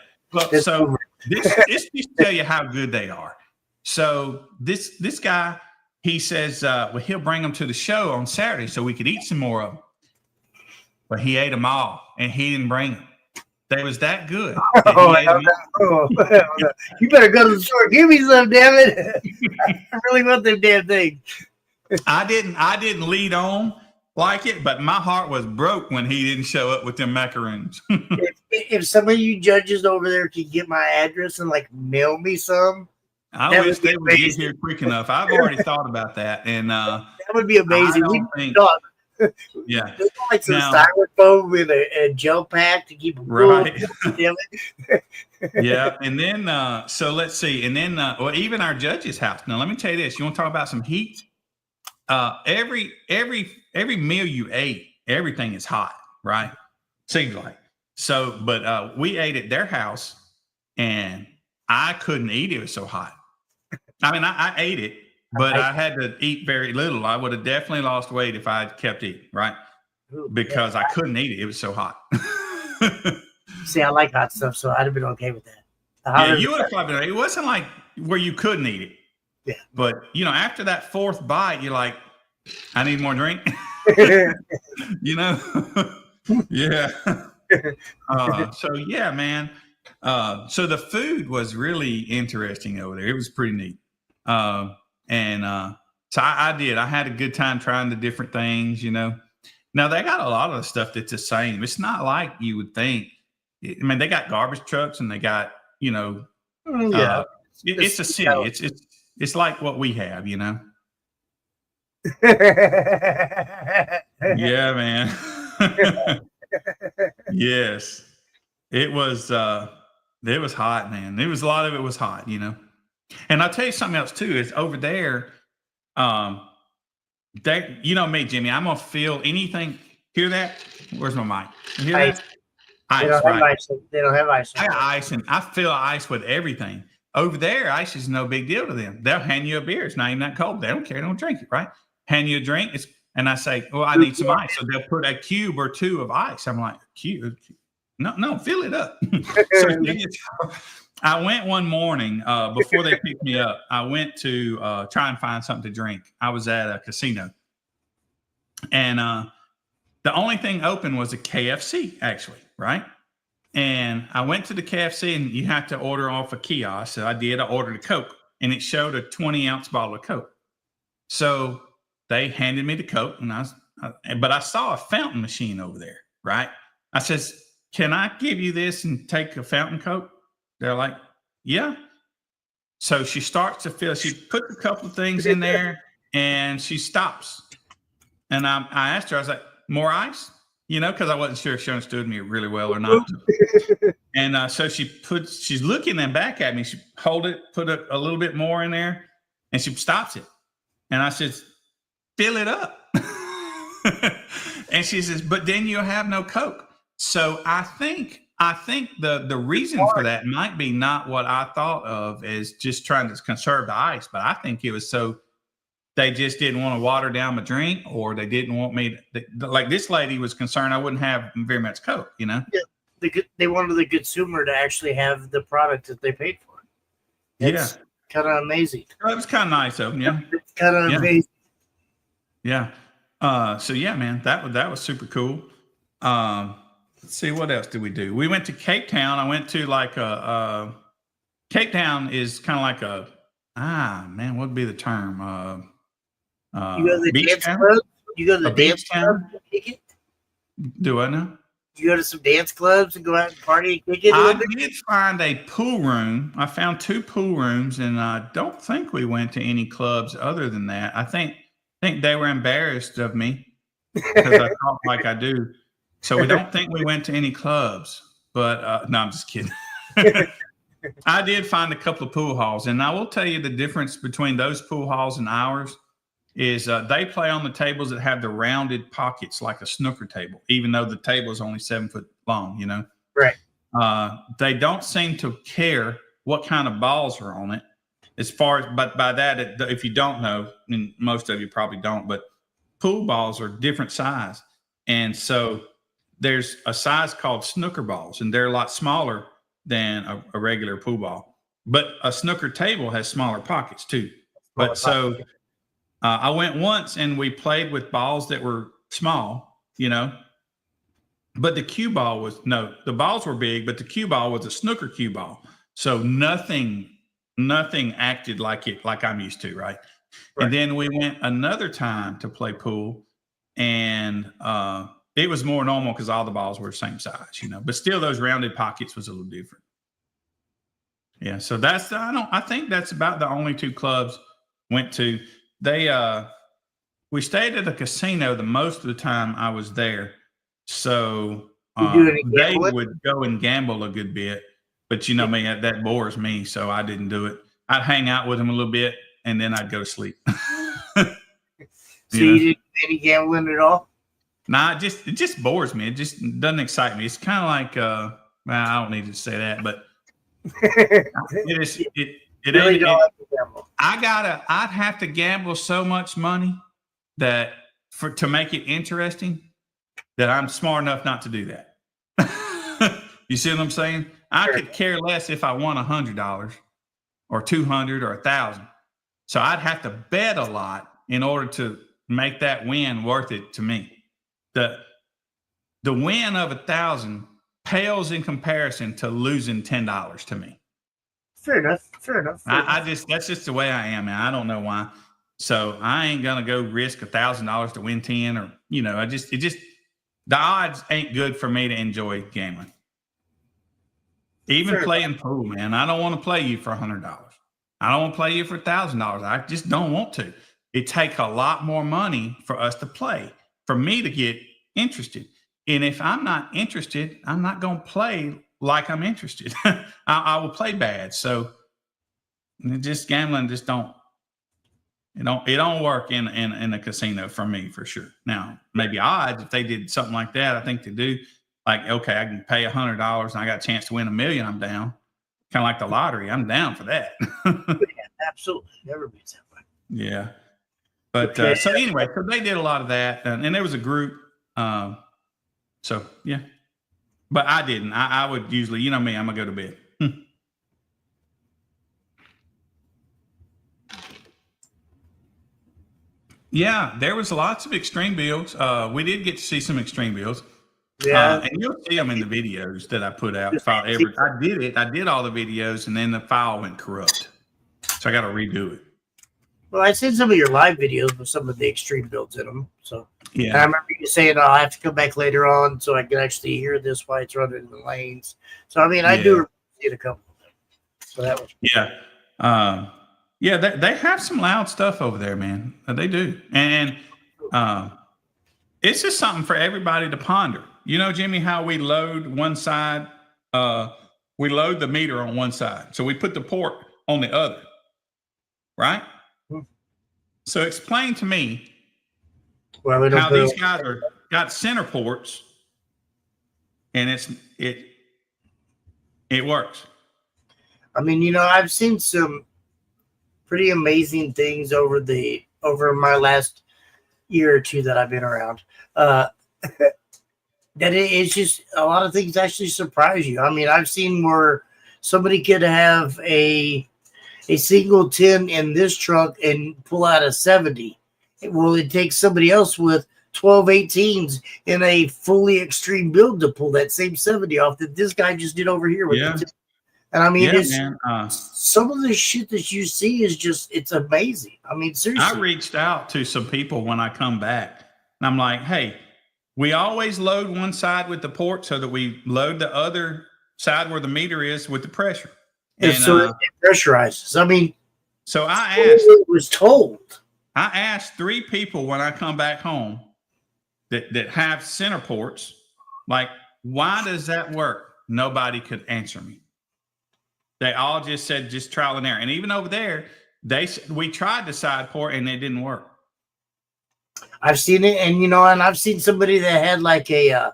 D: So this just tell you how good they are. So this guy, he says, well, he'll bring them to the show on Saturday so we could eat some more of them. But he ate them all, and he didn't bring them. They was that good.
C: You better go to the store. Give me some, damn it. I really want them damn things.
D: I didn't lead on like it, but my heart was broke when he didn't show up with them macaroons.
C: if some of you judges over there could get my address and like mail me some,
D: I wish they would get here quick enough. I've already thought about that, and
C: that would be amazing.
D: Yeah,
C: like some styrofoam with a gel pack to keep them cool.
D: Right. Yeah, and then so let's see, and then well, even our judge's house. Now, let me tell you this: you want to talk about some heat? Every meal you ate, everything is hot, right? Seems like so, but we ate at their house, and I couldn't eat it. It was so hot. I mean, I ate it, but I had to eat very little. I would have definitely lost weight if I had kept eating, right? Because I couldn't eat it. It was so hot.
C: See, I like hot stuff, so I'd have been okay with that.
D: Yeah, you would have probably been. It wasn't like where you couldn't eat it.
C: Yeah.
D: But, you know, after that fourth bite, you're like, I need more drink. You know? Yeah. So, yeah, man. So the food was really interesting over there. It was pretty neat. So I did. I had a good time trying the different things, you know. Now, they got a lot of the stuff that's the same. It's not like you would think. I mean, they got garbage trucks and they got, you know. It's a city. It's like what we have, you know. Yeah, man. Yes. It was hot, man. It was a lot of it was hot, you know. And I'll tell you something else too, is over there, you know me, Jimmy. I'm gonna feel anything. Hear that? Where's my mic? You hear
C: Ice.
D: that?
C: They
D: Ice,
C: don't have
D: right?
C: ice. They don't have ice.
D: I got ice, and I feel ice with everything. Over there, ice is no big deal to them. They'll hand you a beer. It's not even that cold. They don't care. They don't drink it, right? Hand you a drink. And I say, well, I need some ice. So they'll put a cube or two of ice. I'm like, cube? No, fill it up. So I went one morning before they picked me up. I went to try and find something to drink. I was at a casino. And the only thing open was a KFC, actually, right? And I went to the KFC, and you have to order off a kiosk. So I did. I ordered a Coke, and it showed a 20-ounce bottle of Coke. So they handed me the Coke, but I saw a fountain machine over there, right? I says, can I give you this and take a fountain Coke? They're like, yeah. So she starts to fill. She put a couple of things in there, and she stops. And I asked her, I was like, more ice? You know, because I wasn't sure if she understood me really well or not. And so she's looking then back at me. She put a little bit more in there, and she stops it. And I said, fill it up. And she says, but then you'll have no Coke. So I think the reason for that might be not what I thought of as just trying to conserve the ice, but I think it was so they just didn't want to water down my drink, or they didn't want me to, like this lady was concerned I wouldn't have very much Coke, you know?
C: Yeah, they wanted the consumer to actually have the product that they paid for. It's kind of amazing.
D: It was kind of nice of them, yeah.
C: It's kind of amazing.
D: Yeah. So yeah, man, that was super cool. Let's see, what else did we do? We went to Cape Town. I went to like Cape Town is kind of like what would be the term?
C: You go to the dance
D: town?
C: club? You go to the dance
D: town?
C: club and kick it?
D: Do I know?
C: You go to some dance clubs and go out and party and kick it?
D: I did find a pool room. I found 2 pool rooms, and I don't think we went to any clubs other than that. I think they were embarrassed of me because I talk like I do. So we don't think we went to any clubs. But no, I'm just kidding. I did find a couple of pool halls, and I will tell you the difference between those pool halls and ours is they play on the tables that have the rounded pockets like a snooker table, even though the table is only 7 foot long, you know?
C: Right.
D: They don't seem to care what kind of balls are on it. As far as, but by that, if you don't know, and most of you probably don't, but pool balls are different size. And so there's a size called snooker balls, and they're a lot smaller than a regular pool ball. But a snooker table has smaller pockets too. But so I went once and we played with balls that were small, you know, but the cue ball the balls were big, but the cue ball was a snooker cue ball. So nothing acted like I'm used to. Right. And then we went another time to play pool, and it was more normal because all the balls were the same size, you know, but still those rounded pockets was a little different. Yeah. So I think that's about the only 2 clubs went to. We stayed at a casino the most of the time I was there. So they would go and gamble a good bit, but you know me, that bores me. So I didn't do it. I'd hang out with them a little bit, and then I'd go to sleep.
C: So you didn't do any gambling at all?
D: Nah, it just bores me. It just doesn't excite me. It's kind of like, I don't need to say that, but it
C: really
D: ain't.
C: don't have to gamble.
D: I'd have to gamble so much money to make it interesting that I'm smart enough not to do that. You see what I'm saying? I could care less if I won $100 or $200 or $1,000. So I'd have to bet a lot in order to make that win worth it to me. The win of 1,000 pales in comparison to losing $10 to me.
C: Fair enough.
D: That's just the way I am, man. I don't know why. So I ain't gonna go risk $1,000 to win 10, or you know, the odds ain't good for me to enjoy gambling. Even playing pool, man. I don't want to play you for $100. I don't want to play you for $1,000. I just don't want to. It takes a lot more money for us to play, for me to get interested. And if I'm not interested, I'm not going to play like I'm interested. I will play bad. So just gambling, just don't. It don't work in a casino for me for sure. Now, maybe odds if they did something like that, I think they do. Like, okay, I can pay $100 and I got a chance to win $1 million. I'm down. Kind of like the lottery. I'm down for that.
C: Absolutely, never beats that way.
D: Yeah. But
C: Okay.
D: so anyway, so they did a lot of that, and there was a group. So yeah, but I didn't. I would usually, you know me, I'm gonna go to bed. Yeah, there was lots of extreme builds. We did get to see some extreme builds.
C: Yeah,
D: And you'll see them in the videos that I put out. I did it. I did all the videos, and then the file went corrupt, so I got to redo it.
C: well, I seen some of your live videos with some of the extreme builds in them. So
D: Yeah,
C: and I remember you saying, "Oh, I have to come back later on so I can actually hear this while it's running in the lanes." So I mean, I do see a couple of them. So that was
D: yeah. They have some loud stuff over there, man. They do, and it's just something for everybody to ponder. You know, Jimmy, how we load one side, we load the meter on one side. So we put the port on the other, right? So explain to me how these guys got center ports and it works.
C: I mean, you know, I've seen some pretty amazing things over my last year or two that I've been around. That it's just a lot of things actually surprise you. I mean, I've seen where somebody could have a single 10 in this truck and pull out a 70. Well, it takes somebody else with 12 18s in a fully extreme build to pull that same 70 off that this guy just did over here with the 10. And I mean, some of the shit that you see is just, it's amazing. I mean, seriously.
D: I reached out to some people when I come back, and I'm like, hey, we always load one side with the port so that we load the other side where the meter is with the pressure. And
C: so it pressurizes. I mean,
D: so
C: it was told.
D: I asked 3 people when I come back home that have center ports, like, why does that work? Nobody could answer me. They all just said just trial and error. And even over there, we tried the side port and it didn't work.
C: I've seen it, and you know, and I've seen somebody that had like I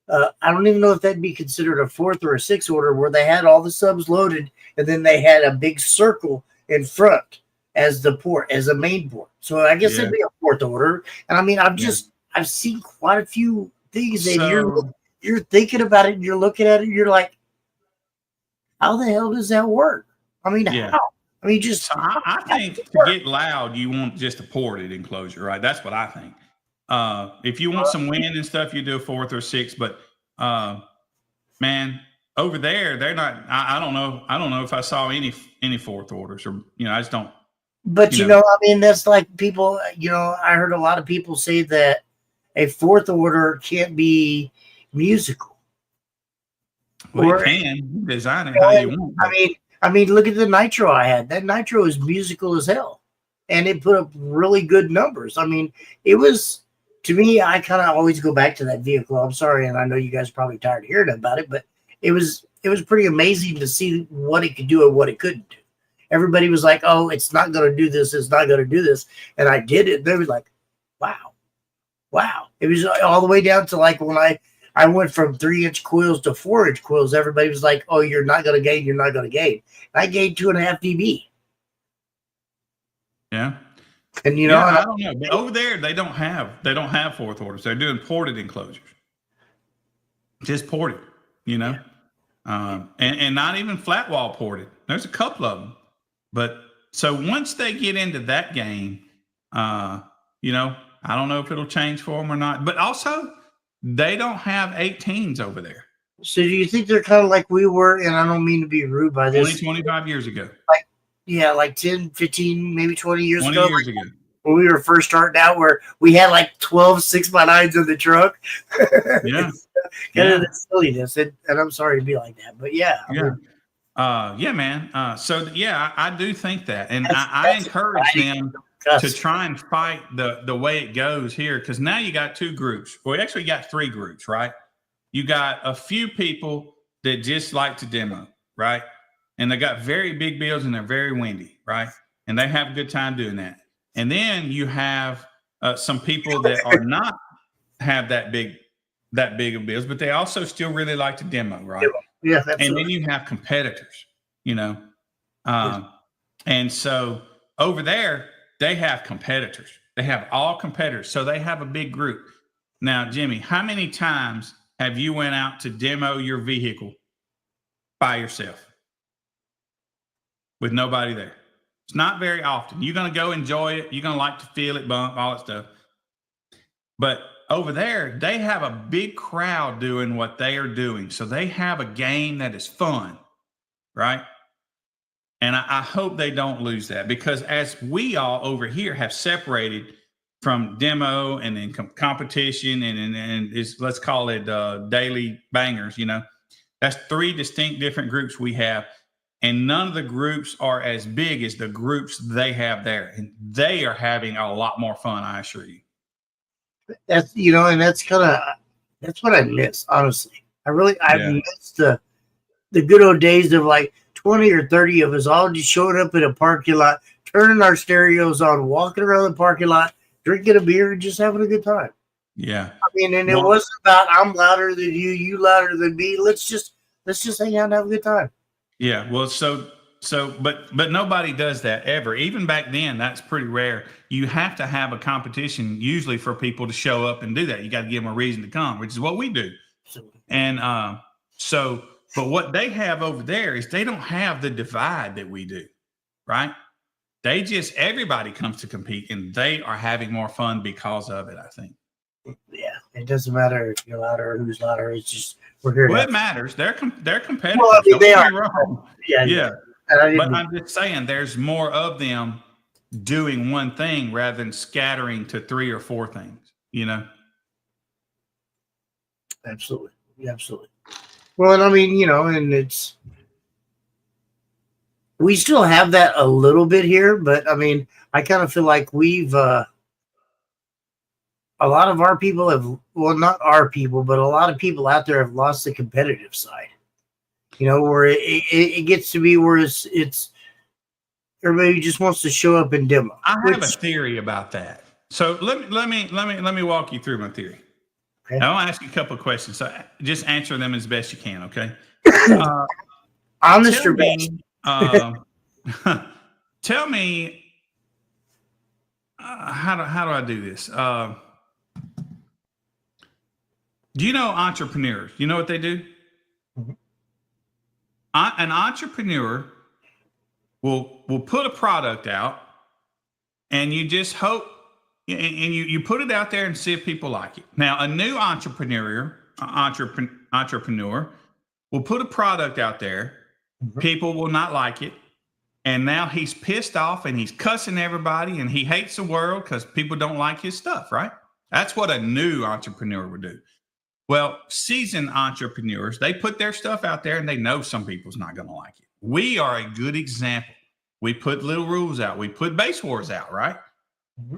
C: don't even know if that'd be considered a 4th or a 6th order, where they had all the subs loaded, and then they had a big circle in front as the port, as a main port. So I guess it'd be a 4th order. And I mean, I've seen quite a few things, and you're thinking about it, and you're looking at it, and you're like, how the hell does that work? I mean, how? I mean, just.
D: So I think to get loud, you want just a ported enclosure, right? That's what I think. If you want some wind and stuff, you do a 4th or 6th. But man, over there, they're not. I don't know. I don't know if I saw any 4th orders, or I just don't.
C: But you know, I mean, that's like people. You know, I heard a lot of people say that a 4th order can't be musical.
D: Well, you can design it how you want.
C: I mean, look at the nitro I had. That nitro is musical as hell, and it put up really good numbers. I mean, it was, to me, I kind of always go back to that vehicle. I'm sorry, and I know you guys are probably tired of hearing about it, but it was pretty amazing to see what it could do and what it couldn't do. Everybody was like, "Oh, it's not going to do this. It's not going to do this," and I did it. They were like, "Wow!" It was all the way down to like when I went from 3-inch coils to 4-inch coils. Everybody was like, "Oh, you're not going to gain. You're not going to gain." I gained 2.5 dB.
D: Yeah.
C: And you know,
D: I don't know. But over there, they don't have 4th orders. They're doing ported enclosures. Just ported, and not even flat wall ported. There's a couple of them. But so once they get into that game, I don't know if it'll change for them or not. But also, they don't have 18s over there.
C: So do you think they're kind of like we were, and I don't mean to be rude by this.
D: 25 years ago.
C: Like 10, 15, maybe 20 years
D: 20
C: ago.
D: years ago.
C: When we were first starting out, where we had like 12 6x9s in the truck.
D: Yeah.
C: Kind of the silliness. And I'm sorry to be like that, but yeah.
D: Man. I do think that. And I encourage them to try and fight the way it goes here, because now you got 2 groups. Well, actually you got 3 groups, right? You got a few people that just like to demo, right? And they got very big builds and they're very windy, right? And they have a good time doing that. And then you have some people that are not have that big of bills, but they also still really like to demo, right?
C: Yeah, absolutely.
D: And then you have competitors, you know. And so over there, they have competitors. They have all competitors. So they have a big group. Now, Jimmy, how many times have you went out to demo your vehicle by yourself with nobody there? It's not very often. You're going to go enjoy it. You're going to like to feel it, bump, all that stuff. But over there, they have a big crowd doing what they are doing. So they have a game that is fun, right? And I hope they don't lose that, because as we all over here have separated from demo and then competition and is, let's call it daily bangers, you know, that's 3 distinct different groups we have. And none of the groups are as big as the groups they have there. And they are having a lot more fun, I assure you.
C: That's, you know, and that's what I miss, honestly. I miss the good old days of like 20 or 30 of us all just showing up in a parking lot, turning our stereos on, walking around the parking lot, drinking a beer, and just having a good time.
D: Yeah.
C: I mean, and it wasn't about I'm louder than you, you louder than me. Let's just hang out and have a good time.
D: Yeah. Well, but nobody does that ever. Even back then, that's pretty rare. You have to have a competition usually for people to show up and do that. You got to give them a reason to come, which is what we do. And but what they have over there is they don't have the divide that we do, right? They just, everybody comes to compete and they are having more fun because of it, I think.
C: Yeah, it doesn't matter if you're louder or who's louder. It's just, we're here.
D: Well, it matters. They're competitive.
C: Well, I mean, they are.
D: Yeah. But I'm just saying there's more of them doing one thing rather than scattering to 3 or 4 things, you know?
C: Absolutely. Absolutely. Well, and I mean, you know, and we still have that a little bit here, but I mean, I kind of feel like we've, a lot of our people have, well, not our people, but a lot of people out there have lost the competitive side, you know, where it gets to be where it's everybody just wants to show up and demo.
D: I have a theory about that. So let me walk you through my theory. Okay. Now, I'll ask you a couple of questions. So just answer them as best you can, okay?
C: Honest or best?
D: Tell me, how do I do this? Do you know entrepreneurs? You know what they do? Mm-hmm. An entrepreneur will put a product out, and you just hope, and you put it out there and see if people like it. Now, a new entrepreneur will put a product out there. Mm-hmm. People will not like it. And now he's pissed off and he's cussing everybody and he hates the world because people don't like his stuff, right? That's what a new entrepreneur would do. Well, seasoned entrepreneurs, they put their stuff out there and they know some people's not going to like it. We are a good example. We put little rules out. We put base wars out, right? Mm-hmm.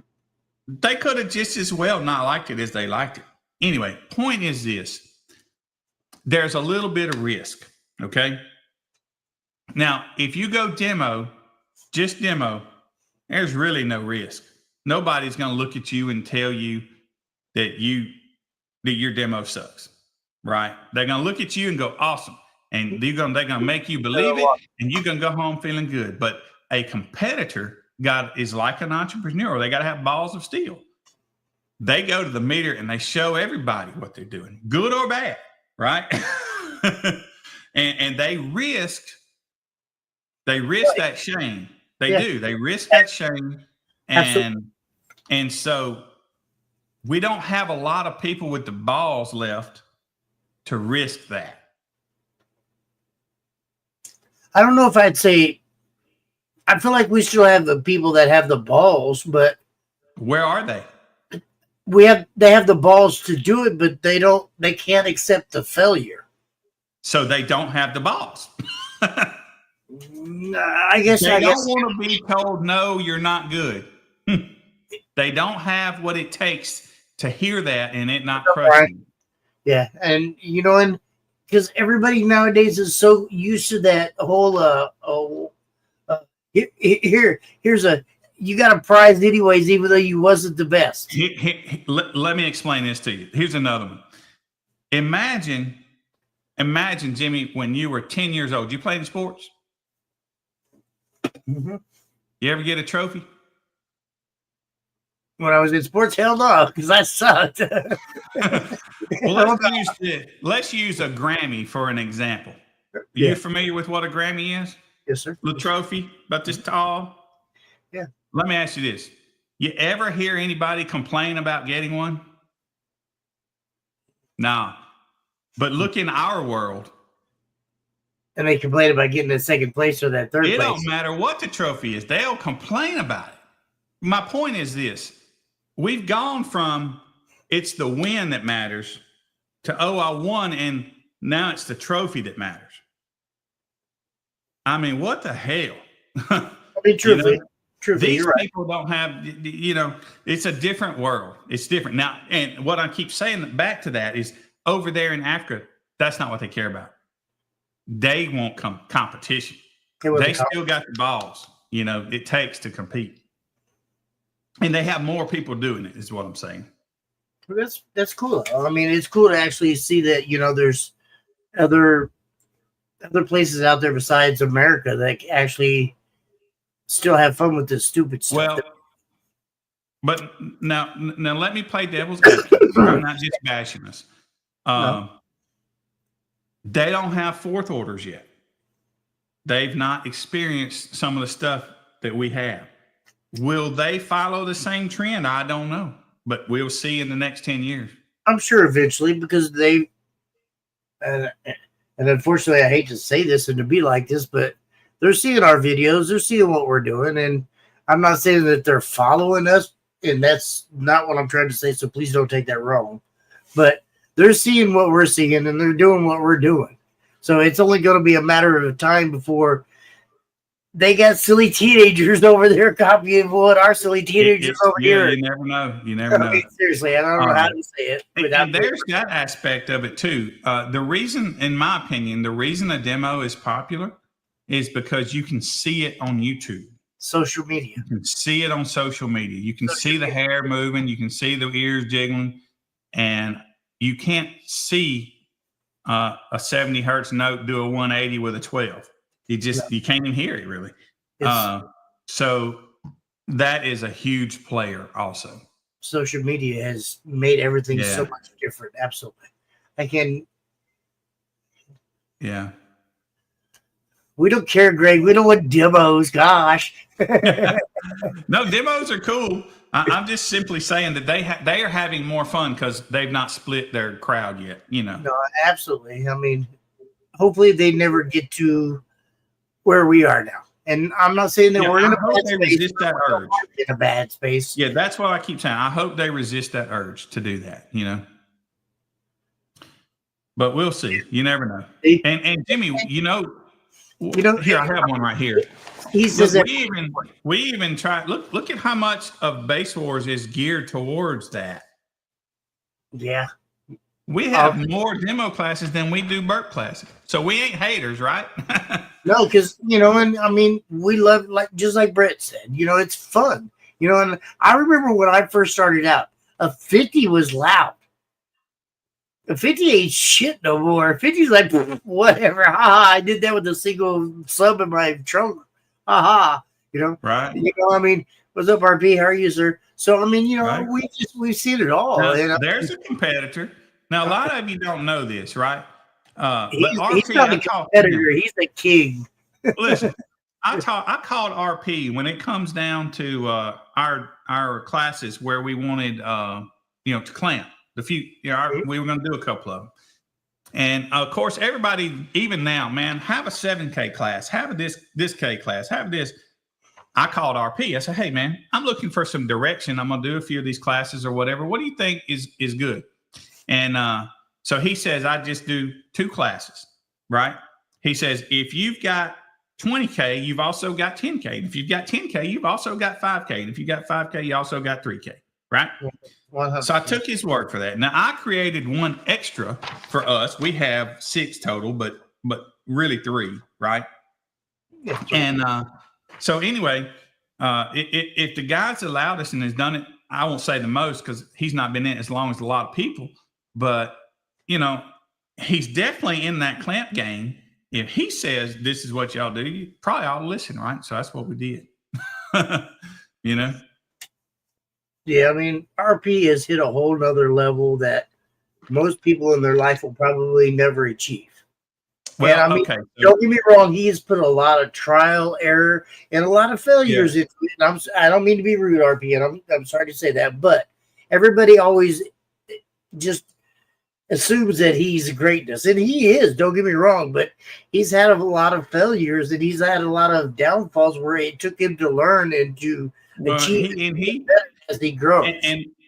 D: They could have just as well not liked it as they liked it. Anyway, point is this. There's a little bit of risk, okay? Now, if you go just demo, there's really no risk. Nobody's going to look at you and tell you that your demo sucks, right? They're going to look at you and go, awesome. And they're going to make you believe it, and you're going to go home feeling good. But a competitor is like an entrepreneur. They got to have balls of steel. They go to the meter and they show everybody what they're doing, good or bad, right? and they risk that shame. They do. They risk that shame. And so we don't have a lot of people with the balls left to risk that.
C: I don't know if I'd say, I feel like we still have the people that have the balls, but
D: where are they?
C: They have the balls to do it, but they can't accept the failure.
D: So they don't have the balls.
C: I guess
D: they don't want to be told, no, you're not good. They don't have what it takes to hear that and it not crush them.
C: Yeah. And, you know, and because everybody nowadays is so used to that whole, here's a you got a prize anyways, even though you wasn't the best.
D: Let me explain this to you. Here's another one. Imagine, Jimmy, when you were 10 years old, you played in sports?
C: Mm-hmm.
D: You ever get a trophy?
C: When I was in sports, hell no, because I sucked.
D: Well, let's use a Grammy for an example. Are you familiar with what a Grammy is?
C: Yes, sir.
D: Little trophy about this tall.
C: Yeah.
D: Let me ask you this. You ever hear anybody complain about getting one? No. But look in our world.
C: And they complain about getting in second place or that third place.
D: It don't matter what the trophy is. They'll complain about it. My point is this. We've gone from it's the win that matters to, oh, I won, and now it's the trophy that matters. I mean, what the hell?
C: I mean, truthfully,
D: these
C: you're
D: people don't have, it's a different world. It's different. Now, and what I keep saying back to that is over there in Africa, that's not what they care about. They want competition. They still got the balls, it takes to compete. And they have more people doing it, is what I'm saying.
C: That's cool. I mean, it's cool to actually see that, there's other places out there besides America that actually still have fun with this stupid stuff.
D: Well, but now let me play devil's advocate. I'm not just bashing us.
C: No.
D: They don't have fourth orders yet. They've not experienced some of the stuff that we have. Will they follow the same trend? I don't know, but we'll see in the next 10 years.
C: I'm sure eventually, because they, and unfortunately, I hate to say this and to be like this, but they're seeing our videos, they're seeing what we're doing, and I'm not saying that they're following us, and that's not what I'm trying to say, so please don't take that wrong. But they're seeing what we're seeing, and they're doing what we're doing. So it's only going to be a matter of time before they got silly teenagers over there copying what our silly teenagers over here.
D: You never know. You never know.
C: Seriously, I don't know how to say it.
D: And there's that aspect of it too. The reason, in my opinion, the reason a demo is popular is because you can see it on YouTube.
C: Social media.
D: You can see it on social media. You can see the hair moving. You can see the ears jiggling. And you can't see a 70 hertz note do a 180 with a 12. You can't even hear it really. So that is a huge player also.
C: Social media has made everything so much different. Absolutely.
D: Yeah.
C: We don't care, Greg. We don't want demos. Gosh.
D: No, demos are cool. I'm just simply saying that they are having more fun because they've not split their crowd yet,
C: No, absolutely. I mean, hopefully they never get to where we are now. And I'm not saying that we're in a bad space.
D: Resist that urge.
C: In a bad space.
D: Yeah, that's what I keep saying. I hope they resist that urge to do that, But we'll see. You never know. And Jimmy, here, I have one right here.
C: He says
D: we even try. Look at how much of Base Wars is geared towards that.
C: Yeah.
D: We have more demo classes than we do Burp classes. So we ain't haters, right?
C: No, because, and I mean, we love, just like Brett said, it's fun. And I remember when I first started out, a 50 was loud. A 50 ain't shit no more. 50's like, whatever. Ha, I did that with a single sub in my trunk. Ha.
D: Right.
C: I mean, what's up, RP? How are you, sir? So, I mean, right. we've seen it all.
D: Now, there's a competitor. Now, a lot of you don't know this, right?
C: He's
D: RP,
C: not a competitor. He's the king.
D: Listen, I called RP when it comes down to our classes where we wanted, to clamp. We were going to do a couple of them. And of course, everybody, even now, man, have a 7K class, have a this K class, have this. I called RP. I said, hey, man, I'm looking for some direction. I'm going to do a few of these classes or whatever. What do you think is good? And so he says, I just do 2 classes, right? He says, if you've got 20K, you've also got 10K. And if you've got 10K, you've also got 5K. And if you got 5K, you also got 3K, right? 100%. So I took his word for that. Now I created one extra for us. We have 6 total, but really 3, right? Yeah, and so anyway, if the guy's the loudest and has done it, I won't say the most because he's not been in it as long as a lot of people, but he's definitely in that clamp game. If he says this is what y'all do, you probably ought to listen, right? So that's what we did.
C: Yeah, I mean, RP has hit a whole nother level that most people in their life will probably never achieve.
D: Well,
C: and I mean,
D: okay.
C: Don't get me wrong, he has put a lot of trial, error, and a lot of failures into it. And I don't mean to be rude, RP, and I'm sorry to say that, but everybody always just assumes that he's greatness, and he is. Don't get me wrong, but he's had a lot of failures, and he's had a lot of downfalls where it took him to learn and to achieve as he grows.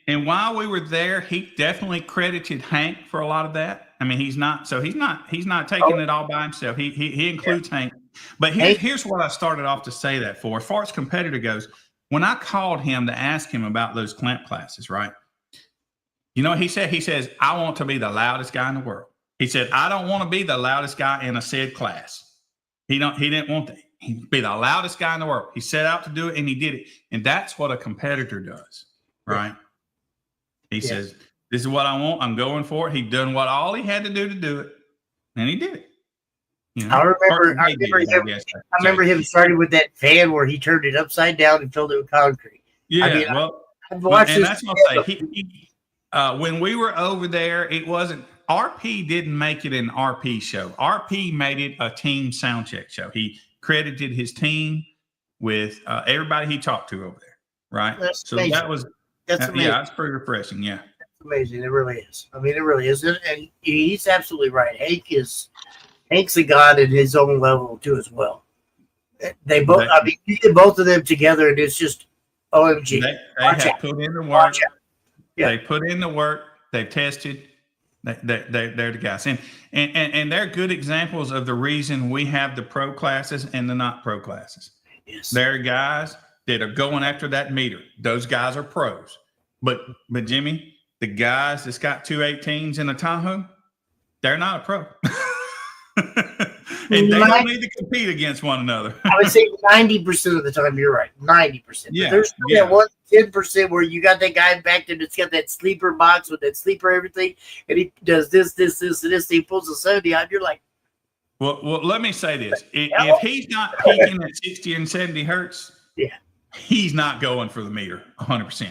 D: And while we were there, he definitely credited Hank for a lot of that. I mean, he's not taking it all by himself. He includes Hank. But here's what I started off to say that for. As far as competitor goes, when I called him to ask him about those clamp classes, right? You know what he said? He says, I want to be the loudest guy in the world. He said, I don't want to be the loudest guy in a said class. He didn't want that. He'd be the loudest guy in the world. He set out to do it and he did it. And that's what a competitor does, right? He says, this is what I want. I'm going for it. He done all he had to do it. And he did it.
C: I remember him starting with that fan where he turned it upside down and filled it with concrete.
D: Yeah,
C: I mean,
D: I've watched and that's what I say. When we were over there, it wasn't RP didn't make it an RP show. RP made it a team sound check show. He credited his team with everybody he talked to over there, right?
C: That's amazing. That's amazing.
D: Yeah, it's pretty refreshing. Yeah,
C: it's amazing. It really is. I mean, it really is, and he's absolutely right. Hank's a god in his own level too, as well. They both. I mean, you get both of them together, and it's just OMG.
D: They have put in the work. Yeah. They put in the work. They've tested. They're the guys, and they're good examples of the reason we have the pro classes and the not pro classes.
C: Yes.
D: They're guys that are going after that meter. Those guys are pros. But Jimmy, the guys that's got 218s in a Tahoe, they're not a pro. And they don't need to compete against one another.
C: I would say 90% of the time you're right. 90%.
D: Yeah.
C: But there's still that 10% where you got that guy back there that's got that sleeper box with that sleeper everything, and he does this, and this. He pulls the 70 out. You're like,
D: well, let me say this: if he's not peaking at 60 and 70 hertz, he's not going for the meter 100%.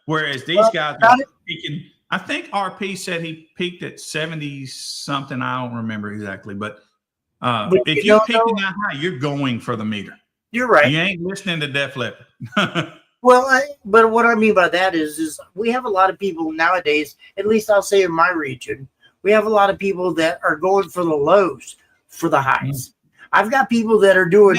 D: Whereas these guys are peaking. I think RP said he peaked at 70 something. I don't remember exactly, but if you're peaking that high, you're going for the meter.
C: You're right.
D: You ain't listening to Def Leppard.
C: Well, but what I mean by that is we have a lot of people nowadays, at least I'll say in my region, we have a lot of people that are going for the lows for the highs. I've got people that are doing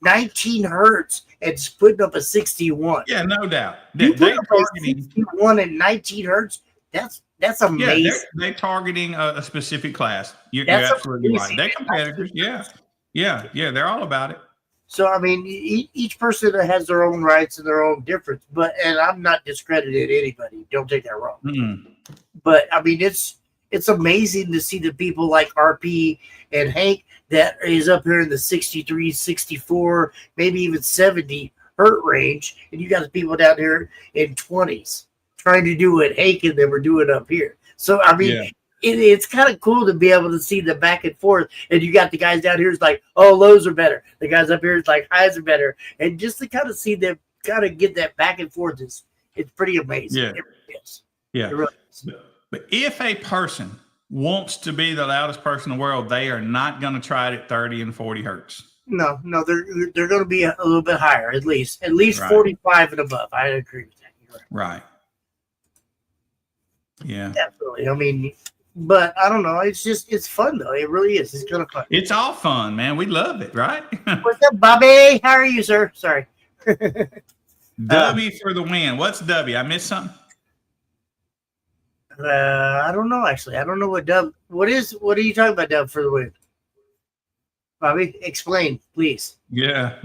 C: 19 hertz and putting up a 61.
D: Yeah, no doubt.
C: They're targeting 61 and 19 hertz. That's amazing.
D: Yeah, they're targeting a specific class. You're absolutely right. They're competitors. Yeah. They're all about it.
C: So I mean, each person has their own rights and their own difference. And I'm not discrediting anybody. Don't take that wrong.
D: Mm-hmm.
C: But I mean, it's amazing to see the people like RP and Hank that is up here in the 63, 64, maybe even 70 hertz range, and you got the people down here in 20s. Trying to do what Hank and them were doing up here. So, I mean, it's kind of cool to be able to see the back and forth. And you got the guys down here is like, oh, lows are better. The guys up here is like, highs are better. And just to kind of see them kind of get that back and forth it's pretty amazing.
D: Yeah.
C: It really is.
D: Yeah.
C: It really is.
D: But if a person wants to be the loudest person in the world, they are not going to try it at 30 and 40 hertz.
C: No, they're going to be a little bit higher, at least 45 and above. I agree with that. You're
D: right. Yeah,
C: definitely. I mean, but I don't know. It's fun though. It really is. It's kind of fun.
D: It's all fun, man. We love it, right?
C: What's up, Bobby? How are you, sir? Sorry.
D: W for the win. What's W? I missed something.
C: I don't know. Actually, I don't know what dub. What are you talking about, dub for the win? Bobby, explain, please.
D: Yeah.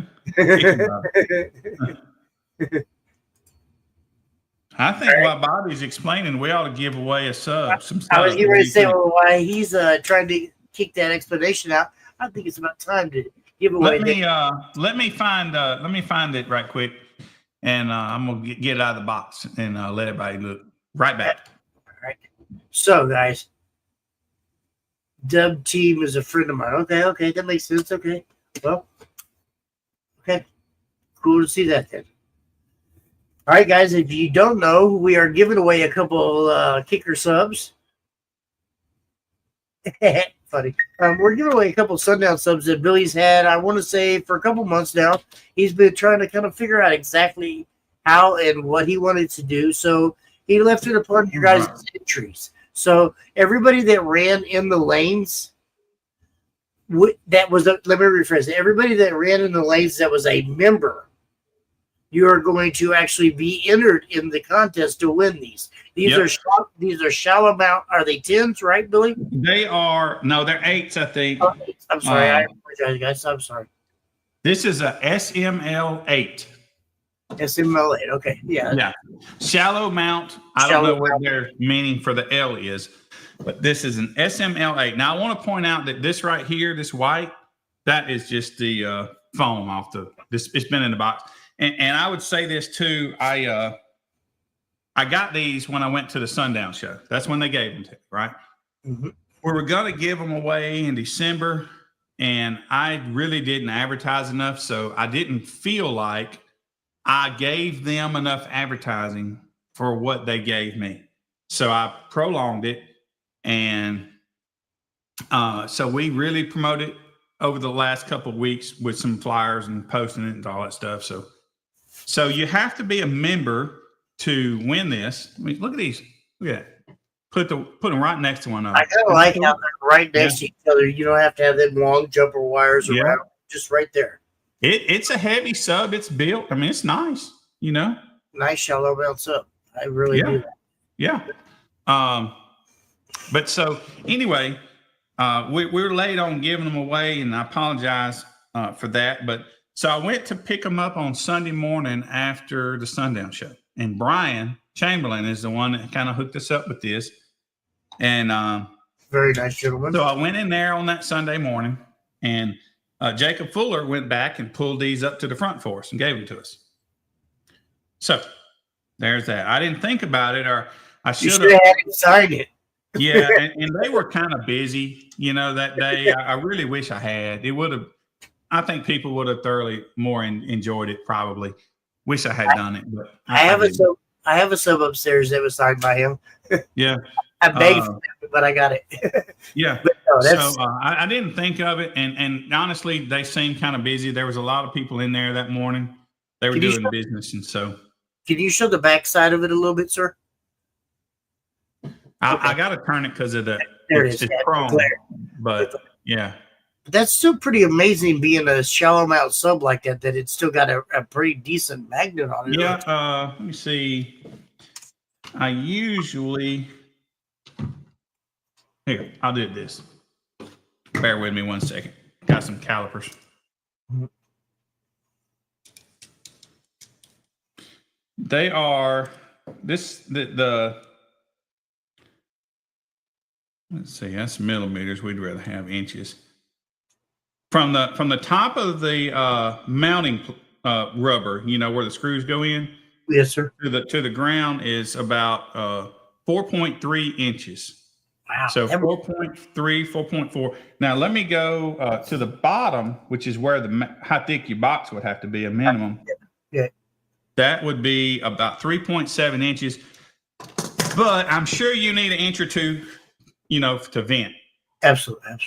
D: I think while Bobby's explaining, we ought to give away a sub.
C: I was getting ready to say, why he's trying to kick that explanation out. I think it's about time to giveaway.
D: Let me find it right quick, and I'm gonna get it out of the box and let everybody look. Right back.
C: All right. So, guys, Dub Team is a friend of mine. Okay, that makes sense. Okay, well, okay, cool to see that then. All right, guys, if you don't know, we are giving away a couple kicker subs. Funny. We're giving away a couple Sundown subs that Billy's had, I want to say, for a couple months now. He's been trying to kind of figure out exactly how and what he wanted to do. So he left it upon your guys' entries. So everybody that ran in the lanes, let me rephrase it. Everybody that ran in the lanes that was a member, you are going to actually be entered in the contest to win these. These are shallow mount. Are they 10s, right, Billy?
D: They're 8s, I think.
C: Oh, I'm sorry. I apologize, guys. I'm sorry.
D: This is a SML8.
C: SML8. Okay. Yeah.
D: Shallow mount. I don't know what their meaning for the L is, but this is an SML8. Now, I want to point out that this right here, this white, that is just the foam off it's been in the box. And I would say this too. I got these when I went to the Sundown show. That's when they gave them to me, right? Mm-hmm. We were going to give them away in December, and I really didn't advertise enough, so I didn't feel like I gave them enough advertising for what they gave me. So I prolonged it, and so we really promoted over the last couple of weeks with some flyers and posting it and all that stuff. So you have to be a member to win this. I mean, look at these. Look at that. Put them right next to one another.
C: I kind of like how they're right next to each other. You don't have to have them long jumper wires around, just right there.
D: It's a heavy sub. It's built. I mean, it's nice. You know,
C: nice shallow mount sub. I really do that.
D: Yeah. But so anyway, we're late on giving them away, and I apologize for that. But so I went to pick them up on Sunday morning after the Sundown show, and Brian Chamberlain is the one that kind of hooked us up with this. And
C: very nice gentleman.
D: So I went in there on that Sunday morning, and Jacob Fuller went back and pulled these up to the front for us and gave them to us. So there's that. I didn't think about it, or I should have
C: had him sign it.
D: Yeah, and they were kind of busy, that day. I really wish I had. It would have. I think people would have thoroughly more enjoyed it. Probably. Wish I had done it, but
C: I have a sub upstairs that was signed by him.
D: Yeah,
C: I begged for it, but I got it.
D: Yeah. But no, so I didn't think of it, and honestly, they seemed kind of busy. There was a lot of people in there that morning. They were doing business, and so.
C: Can you show the back side of it a little bit, sir?
D: I got to turn it because of it's chrome, but yeah.
C: That's still pretty amazing being a shallow mount sub like that it's still got a pretty decent magnet on it.
D: Yeah, let me see. I usually here, I'll do this. Bear with me 1 second. Got some calipers. They are the let's see, that's millimeters. We'd rather have inches. From the top of the mounting rubber, where the screws go in.
C: Yes, sir.
D: To the ground is about 4.3 inches.
C: Wow.
D: So 4.3, 4.4. Now let me go to the bottom, which is where how thick your box would have to be a minimum.
C: Yeah.
D: That would be about 3.7 inches. But I'm sure you need an inch or two, to vent.
C: Absolutely.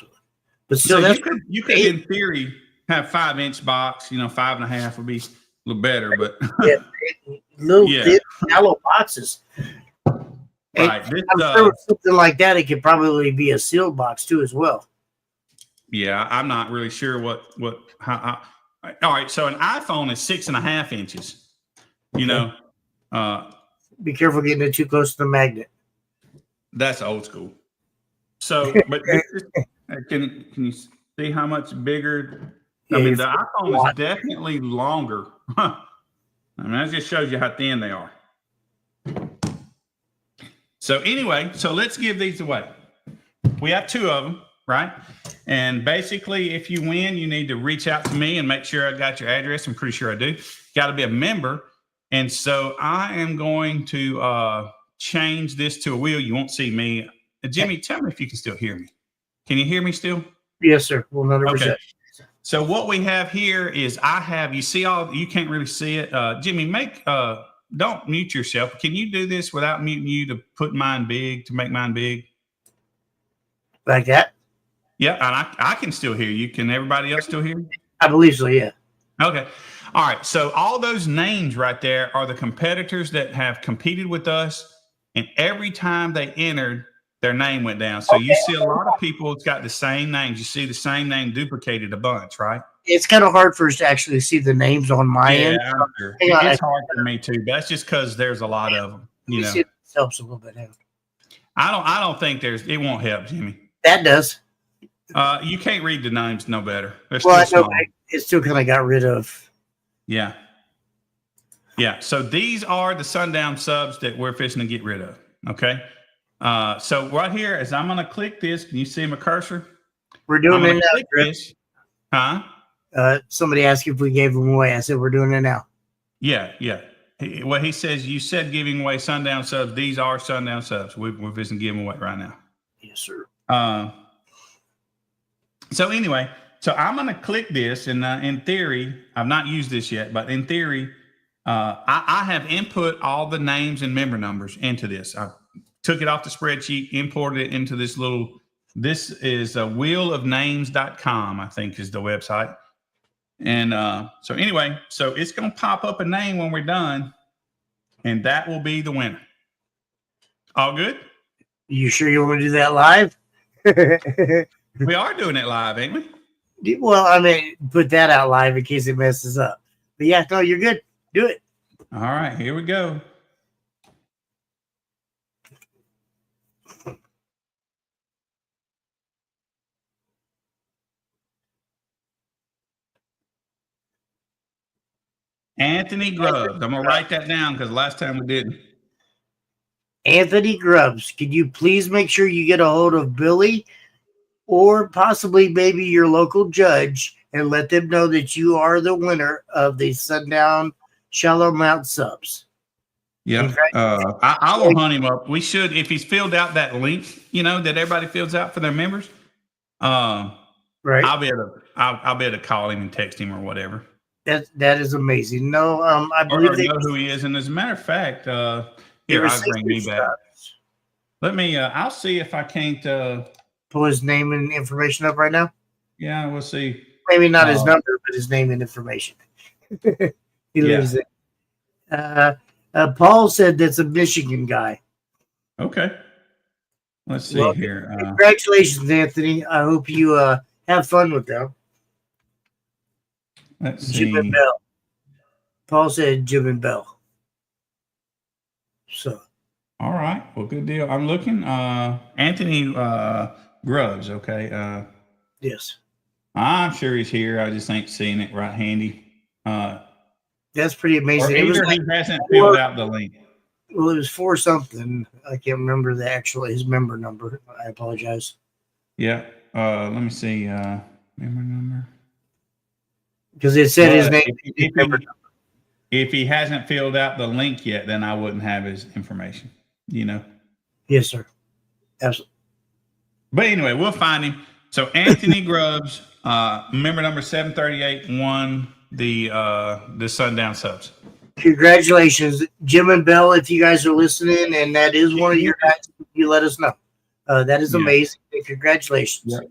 C: But still,
D: so you could in theory have 5-inch box. 5.5 would be a little better, but
C: thin, shallow boxes.
D: Right.
C: I'm sure something like that, it could probably be a sealed box too, as well.
D: Yeah, I'm not really sure how. All right, so an iPhone is 6.5 inches.
C: Be careful getting it too close to the magnet.
D: That's old school. So, but can you see how much bigger? I mean, the iPhone is definitely longer. I mean, that just shows you how thin they are. So anyway, let's give these away. We have 2 of them. right? And basically, if you win, you need to reach out to me and make sure I got your address. I'm pretty sure I do. Got to be a member. And so I am going to change this to a wheel. You won't see me. Jimmy, tell me if you can still hear me. Can you hear me still?
C: Yes, sir. 100%.
D: Okay. So what we have here is you see you can't really see it. Jimmy, don't mute yourself. Can you do this without muting you to put mine big, to make mine big?
C: Like that?
D: Yeah, and I can still hear you. Can everybody else still hear me?
C: I believe so, yeah.
D: Okay. All right. So all those names right there are the competitors that have competed with us. And every time they entered, their name went down. So you see a lot of people that's got the same names. You see the same name duplicated a bunch, right?
C: It's kind of hard for us to actually see the names on my end.
D: Sure. It's hard for me too. That's just because there's a lot of them. You know,
C: it helps a little bit.
D: I don't think it won't help, Jimmy.
C: That does.
D: You can't read the names no better.
C: Well, I know it still kind of got rid of.
D: Yeah. Yeah. So these are the Sundown subs that we're fixing to get rid of. Okay. So right here, as I'm going to click this, can you see my cursor?
C: We're doing it now.
D: This. Huh?
C: Somebody asked if we gave them away. I said, we're doing it now.
D: Yeah. Yeah. Well, he says, you said giving away Sundown subs. These are Sundown subs. We're fixing to give them away right now.
C: Yes, sir.
D: So anyway, so I'm going to click this, and in theory, I've not used this yet, but in theory, I have input all the names and member numbers into this. I took it off the spreadsheet, imported it into this is wheelofnames.com, I think is the website. And so anyway, so it's going to pop up a name when we're done, and that will be the winner. All good?
C: You sure you want to do that live?
D: We are doing it live, ain't we?
C: Well, I mean, put that out live in case it messes up. But yeah, no, you're good. Do it.
D: All right, here we go. Anthony Grubbs. I'm going to write that down because last time we didn't.
C: Anthony Grubbs, could you please make sure you get a hold of Billy or possibly maybe your local judge and let them know that you are the winner of the Sundown Shallow Mount subs.
D: Yeah. I will hunt him up. We should, if he's filled out that link, that everybody fills out for their members.
C: Right.
D: I'll be able to call him and text him or whatever.
C: That is amazing. No, I believe
D: they know who he is. And as a matter of fact, here, I'll bring me back. Let me, I'll see if I can't
C: pull his name and information up right now.
D: Yeah, we'll see.
C: Maybe not his number, but his name and information. He lives there. Paul said that's a Michigan guy.
D: Okay. Let's see here.
C: Congratulations, Anthony. I hope you have fun with them.
D: Let's see.
C: Jim and Bell. Paul said Jim and Bell. So.
D: All right. Well, good deal. I'm looking. Anthony Grubbs. Okay.
C: Yes.
D: I'm sure he's here. I just ain't seeing it right handy.
C: That's pretty amazing.
D: Or either he hasn't filled out the link.
C: Well, it was for something. I can't remember his member number. I apologize.
D: Yeah. Let me see. Member number.
C: Because it said his name.
D: If he hasn't filled out the link yet, then I wouldn't have his information.
C: Yes, sir. Absolutely.
D: But anyway, we'll find him. So Anthony Grubbs, member number 738, won the Sundown subs.
C: Congratulations, Jim and Bell. If you guys are listening, and that is one of your guys, you let us know. That is amazing. Congratulations.
D: Yep.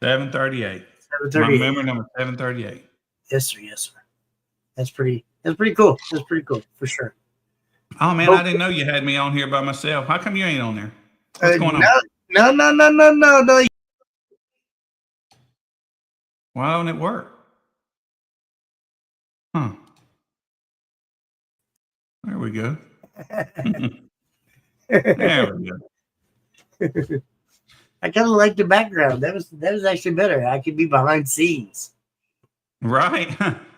D: 738.
C: 738.
D: My member number 738.
C: Yes, sir. Yes, sir. That's pretty cool. That's pretty cool for sure.
D: Oh man, I didn't know you had me on here by myself. How come you ain't on there? What's going on?
C: No.
D: Why don't it work? Huh. There we go. There we go.
C: I kind of like the background. That was actually better. I could be behind scenes.
D: Right?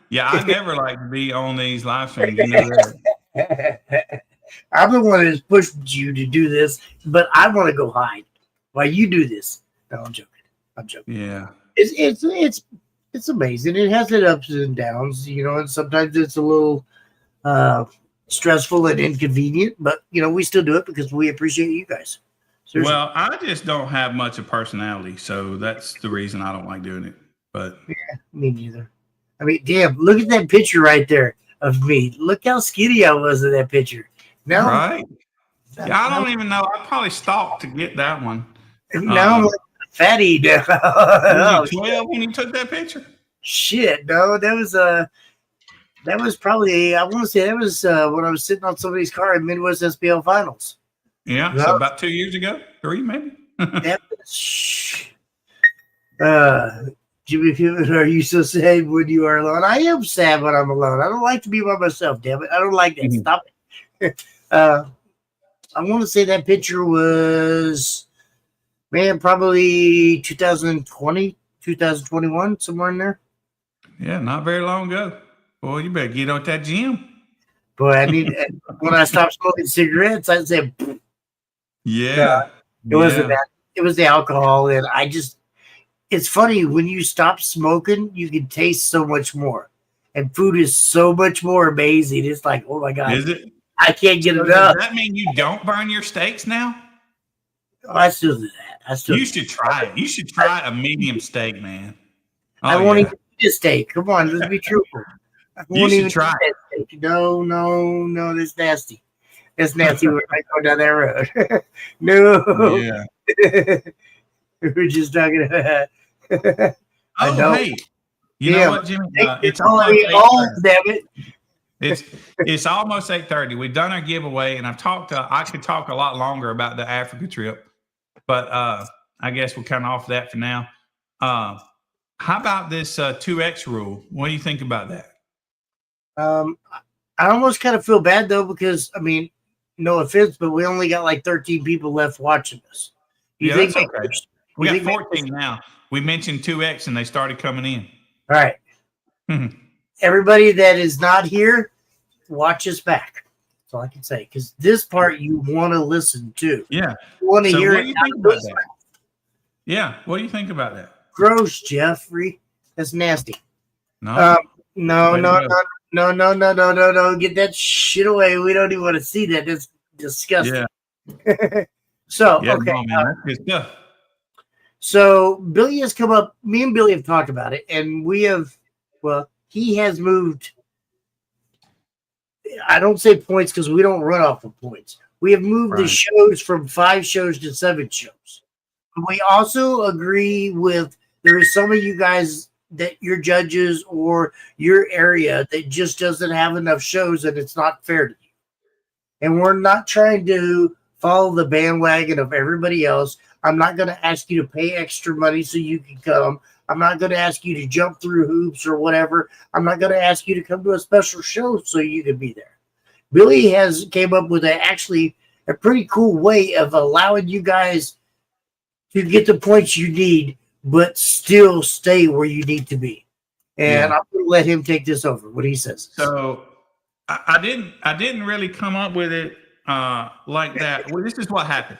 D: Yeah, I never like to be on these live streams. You know that.
C: I'm the one that's pushed you to do this, but I want to go hide while you do this. No, I'm joking. I'm joking.
D: Yeah.
C: It's amazing. It has its ups and downs, and sometimes it's a little stressful and inconvenient, but we still do it because we appreciate you guys. Seriously.
D: Well, I just don't have much of personality, so that's the reason I don't like doing it. But
C: yeah, me neither. I mean, damn, look at that picture right there of me. Look how skinny I was in that picture. Now,
D: right? Yeah, I don't even know. I probably stalked to get that one.
C: Now I'm like a fatty now.
D: Was you 12 when you took that picture?
C: Shit, no, that was probably, I want to say that was when I was sitting on somebody's car in Midwest SPL Finals.
D: Yeah,
C: No.
D: so about 2 years ago, 3 maybe.
C: That was, Jimmy Pittman, are you so sad when you are alone? I am sad when I'm alone. I don't like to be by myself, damn it. I don't like that. Stop it. I want to say that picture was, man, probably 2020, 2021, somewhere in there.
D: Yeah, not very long ago. Boy, you better get out that gym.
C: Boy, I need, when I stopped smoking cigarettes, I said,
D: yeah.
C: It wasn't that. It was the alcohol. And it's funny, when you stop smoking, you can taste so much more. And food is so much more amazing. It's like, oh my God.
D: Is it?
C: I can't get enough.
D: Does that mean you don't burn your steaks now?
C: Oh, I still do that.
D: You should try it. You should try a medium steak, man. Oh,
C: I won't even eat a steak. Come on, let's be truthful. I won't
D: should
C: even
D: try
C: eat that steak. No, that's nasty. That's nasty. We're not going down that road. No.
D: Yeah.
C: We're just talking about.
D: Oh, hey. You know what, Jimmy? It's
C: almost damn it.
D: It's almost 8:30. We've done our giveaway, and I could talk a lot longer about the Africa trip, but I guess we're kind of off that for now. How about this 2X rule? What do you think about that?
C: I almost kind of feel bad though, because I mean, no offense, but we only got like 13 people left watching this.
D: Yeah, that's okay. We got 14 now. We mentioned 2X, and they started coming in.
C: All right. Everybody that is not here, watch us back. That's all I can say. Because this part you want to listen to.
D: Yeah.
C: You want to hear
D: what
C: it.
D: Do you think about that? Yeah. What do you think about that?
C: Gross, Jeffrey. That's nasty.
D: No.
C: No. Get that shit away. We don't even want to see that. That's disgusting.
D: Yeah.
C: So,
D: yeah,
C: okay.
D: No, man, that's good stuff.
C: So Billy has come up. Me and Billy have talked about it, and he has moved. I don't say points because we don't run off of points. We have moved the shows from 5 shows to 7 shows. We also agree with, there is some of you guys that your judges or your area that just doesn't have enough shows, and it's not fair to you. And we're not trying to follow the bandwagon of everybody else. I'm not going to ask you to pay extra money so you can come. I'm not going to ask you to jump through hoops or whatever. I'm not going to ask you to come to a special show so you can be there. Billy has came up with actually a pretty cool way of allowing you guys to get the points you need, but still stay where you need to be. And I'm going to let him take this over. What he says.
D: So I didn't really come up with it like that. Well, this is what happened.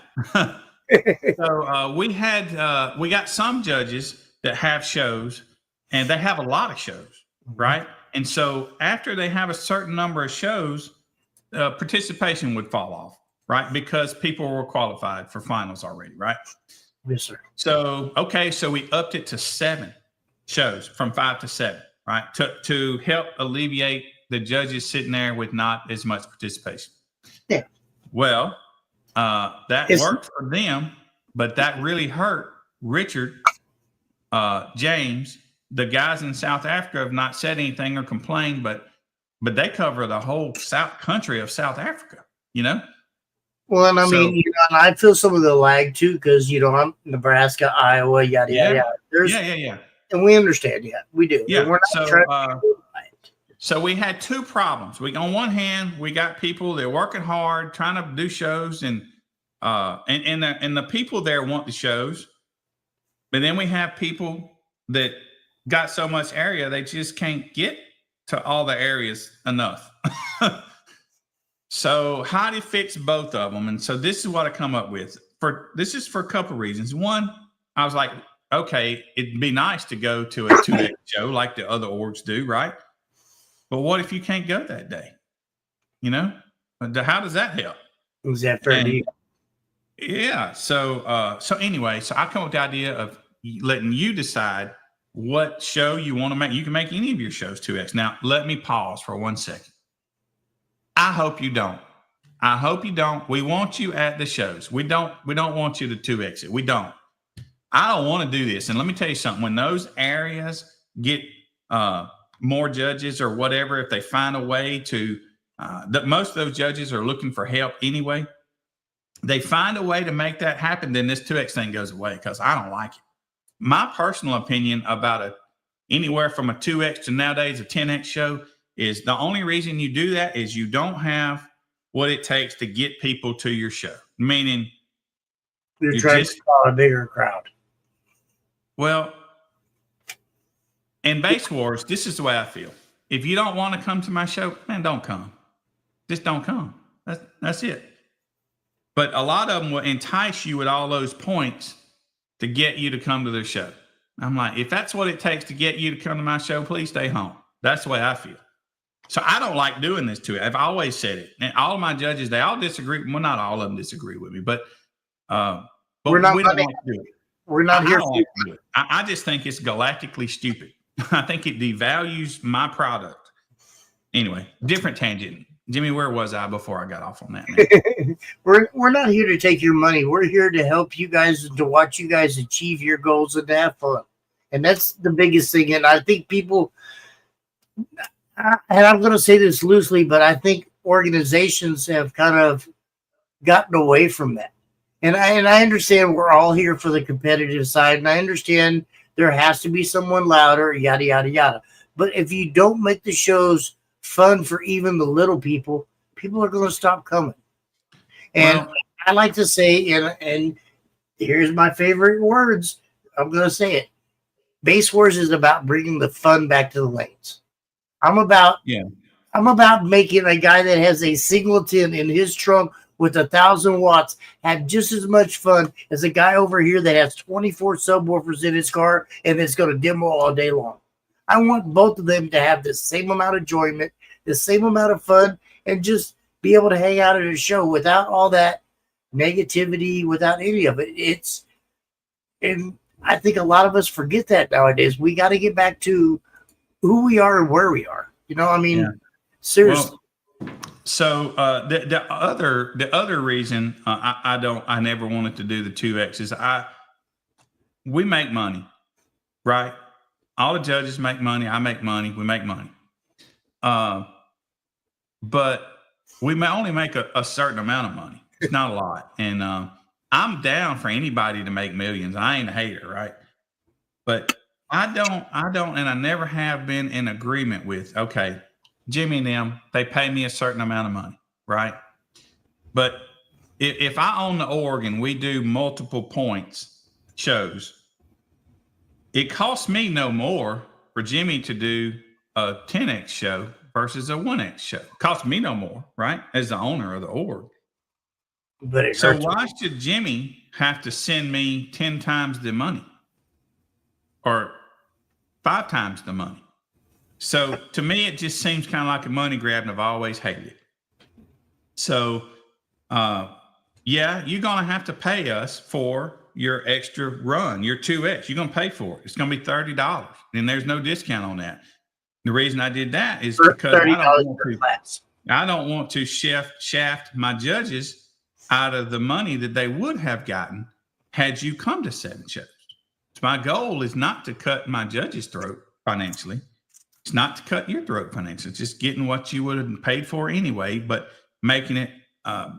D: So we got some judges that have shows, and they have a lot of shows, right? And so after they have a certain number of shows, participation would fall off, right? Because people were qualified for finals already, right?
C: Yes, sir.
D: So, okay, so we upped it to 7 shows, from 5 to 7, right? To help alleviate the judges sitting there with not as much participation.
C: Yeah.
D: Well, that worked for them, but that really hurt Richard, James. The guys in South Africa have not said anything or complained, but they cover the whole country of South Africa, you know?
C: Well, and I mean, and I feel some of the lag too, because I'm Nebraska, Iowa, yada yada.
D: Yeah.
C: And we understand, we do.
D: Yeah.
C: And we're not trying to do it.
D: So we had 2 problems. On one hand, we got people that are working hard, trying to do shows, and the people there want the shows, but then we have people that got so much area they just can't get to all the areas enough. So how do you fix both of them? And so this is what I come up with. This is for a couple of reasons. One, I was like, okay, it'd be nice to go to a 2X show like the other orgs do, right? But what if you can't go that day? You know, how does that help?
C: Is that fair to you?
D: Yeah. So anyway, so I come up with the idea of letting you decide what show you want to make. You can make any of your shows 2X. Now, let me pause for 1 second. I hope you don't. I hope you don't. We want you at the shows. We don't want you to 2X it. We don't. I don't want to do this. And let me tell you something. When those areas get more judges or whatever, if they find a way to, most of those judges are looking for help anyway. They find a way to make that happen, then this 2X thing goes away because I don't like it. My personal opinion about anywhere from a 2X to nowadays a 10X show is the only reason you do that is you don't have what it takes to get people to your show. Meaning
C: you're trying to draw a bigger crowd. Well,
D: in Base Wars, this is the way I feel. If you don't want to come to my show, man, don't come. Just don't come. That's it. But a lot of them will entice you with all those points to get you to come to their show. I'm like, if that's what it takes to get you to come to my show, please stay home. That's the way I feel. So I don't like doing this to it. I've always said it. And all of my judges, they all disagree. Well, not all of them disagree with me, but we don't want to do it.
C: We're not here for
D: it. I just think it's galactically stupid. I think it devalues my product. Anyway, different tangent. Jimmy, where was I before I got off on that?
C: We're not here to take your money. We're here to help you guys, to watch you guys achieve your goals and to have fun. And that's the biggest thing. And I think people, and I'm going to say this loosely, but I think organizations have kind of gotten away from that. And I understand we're all here for the competitive side, and I understand there has to be someone louder, yada, yada, yada. But if you don't make the shows fun for even the little people, people are going to stop coming. And I like to say, and here's my favorite words, I'm going to say it. Base Wars is about bringing the fun back to the lanes. I'm about making a guy that has a singleton in his trunk with 1,000 watts have just as much fun as a guy over here that has 24 subwoofers in his car and it's going to demo all day long. I want both of them to have the same amount of enjoyment, the same amount of fun, and just be able to hang out at a show without all that negativity, without any of it. And I think a lot of us forget that nowadays. We got to get back to who we are and where we are. You know, I mean, seriously.
D: So the other reason I never wanted to do the 2X is we make money, right? All the judges make money. I make money. We make money. But we may only make a certain amount of money. It's not a lot. And I'm down for anybody to make millions. I ain't a hater, right? But I don't, and I never have been in agreement with, okay, Jimmy and them, they pay me a certain amount of money, right? But if I own the org and we do multiple points shows, it costs me no more for Jimmy to do a 10X show versus a 1X show. It costs me no more, right? As the owner of the org.
C: But
D: so why should Jimmy have to send me 10 times the money or 5 times the money? So to me, it just seems kind of like a money grab, and I've always hated it. So, you're going to have to pay us for your extra run, your 2X. You're going to pay for it. It's going to be $30, and there's no discount on that. The reason I did that is because I don't want to shaft my judges out of the money that they would have gotten had you come to 7 shows. So my goal is not to cut my judge's throat financially. It's not to cut your throat financially. It's just getting what you would have paid for anyway, but making it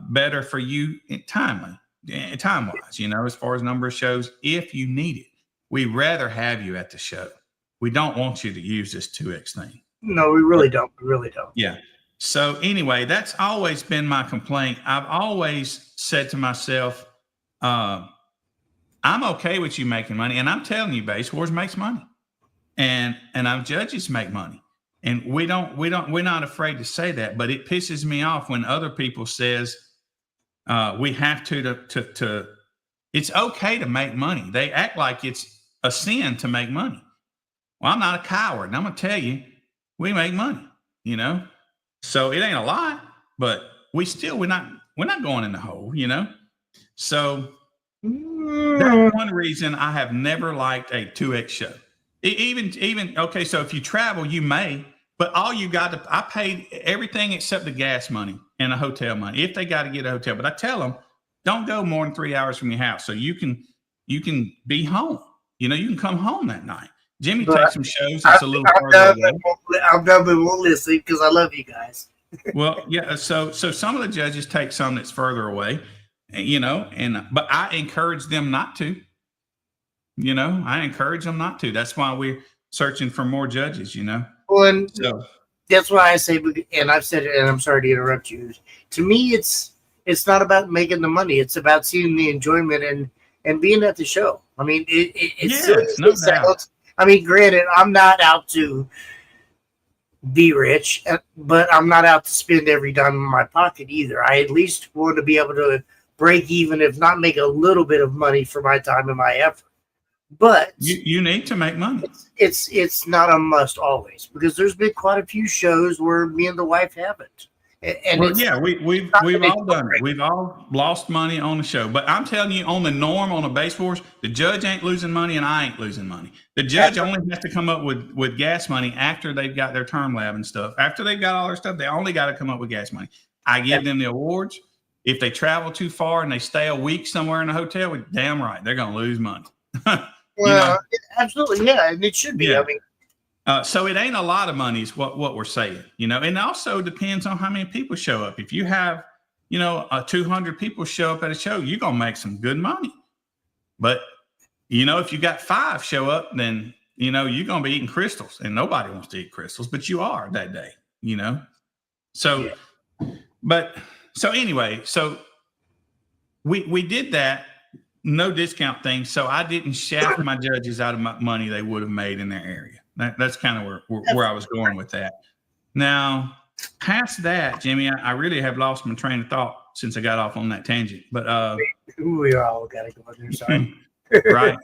D: better for you time-wise, as far as number of shows, if you need it. We'd rather have you at the show. We don't want you to use this 2X thing.
C: No, we really don't. We really don't.
D: Yeah. So anyway, that's always been my complaint. I've always said to myself, I'm okay with you making money. And I'm telling you, Base Wars makes money. And our judges make money, and we're not afraid to say that, but it pisses me off when other people says we have to it's okay to make money. They act like it's a sin to make money. Well, I'm not a coward, and I'm gonna tell you, we make money, So it ain't a lot, but we're not going in the hole, So that's one reason I have never liked a 2X show. Even okay, so if you travel, you may, but all you got to, I paid everything except the gas money and the hotel money if they got to get a hotel. But I tell them, don't go more than 3 hours from your house, so you can be home. You can come home that night. Jimmy takes some shows that's a little further away.
C: I'm done, but won't listen because I love you guys.
D: Well, yeah. So some of the judges take some that's further away, but I encourage them not to. I encourage them not to. That's why we're searching for more judges.
C: Well, and that's why I say, and I've said it, and I'm sorry to interrupt you. To me, it's not about making the money. It's about seeing the enjoyment and being at the show. I mean, it's no doubt. I mean, granted, I'm not out to be rich, but I'm not out to spend every dime in my pocket either. I at least want to be able to break even, if not make a little bit of money for my time and my effort. But
D: you need to make money.
C: It's not a must always, because there's been quite a few shows where me and the wife haven't. And
D: we've all done it. We've all lost money on the show. But I'm telling you, on the norm, on the base wars, the judge ain't losing money and I ain't losing money. The judge only has to come up with gas money after they've got their term lab and stuff. After they've got all their stuff, they only got to come up with gas money. I give them the awards. If they travel too far and they stay a week somewhere in a hotel, damn right, they're going to lose money.
C: Well, absolutely, yeah, and it should be.
D: Yeah.
C: I mean,
D: so it ain't a lot of money is what we're saying, and it also depends on how many people show up. If you have, 200 people show up at a show, you're going to make some good money. But, if you got 5 show up, then, you're going to be eating crystals, and nobody wants to eat crystals, but you are that day, So, so anyway, so we did that. No discount thing. So I didn't shaft my judges out of my money they would have made in their area. That's kind of where I was going with that. Now, past that, Jimmy, I really have lost my train of thought since I got off on that tangent. But
C: we all got to go in there. Sorry.
D: Right.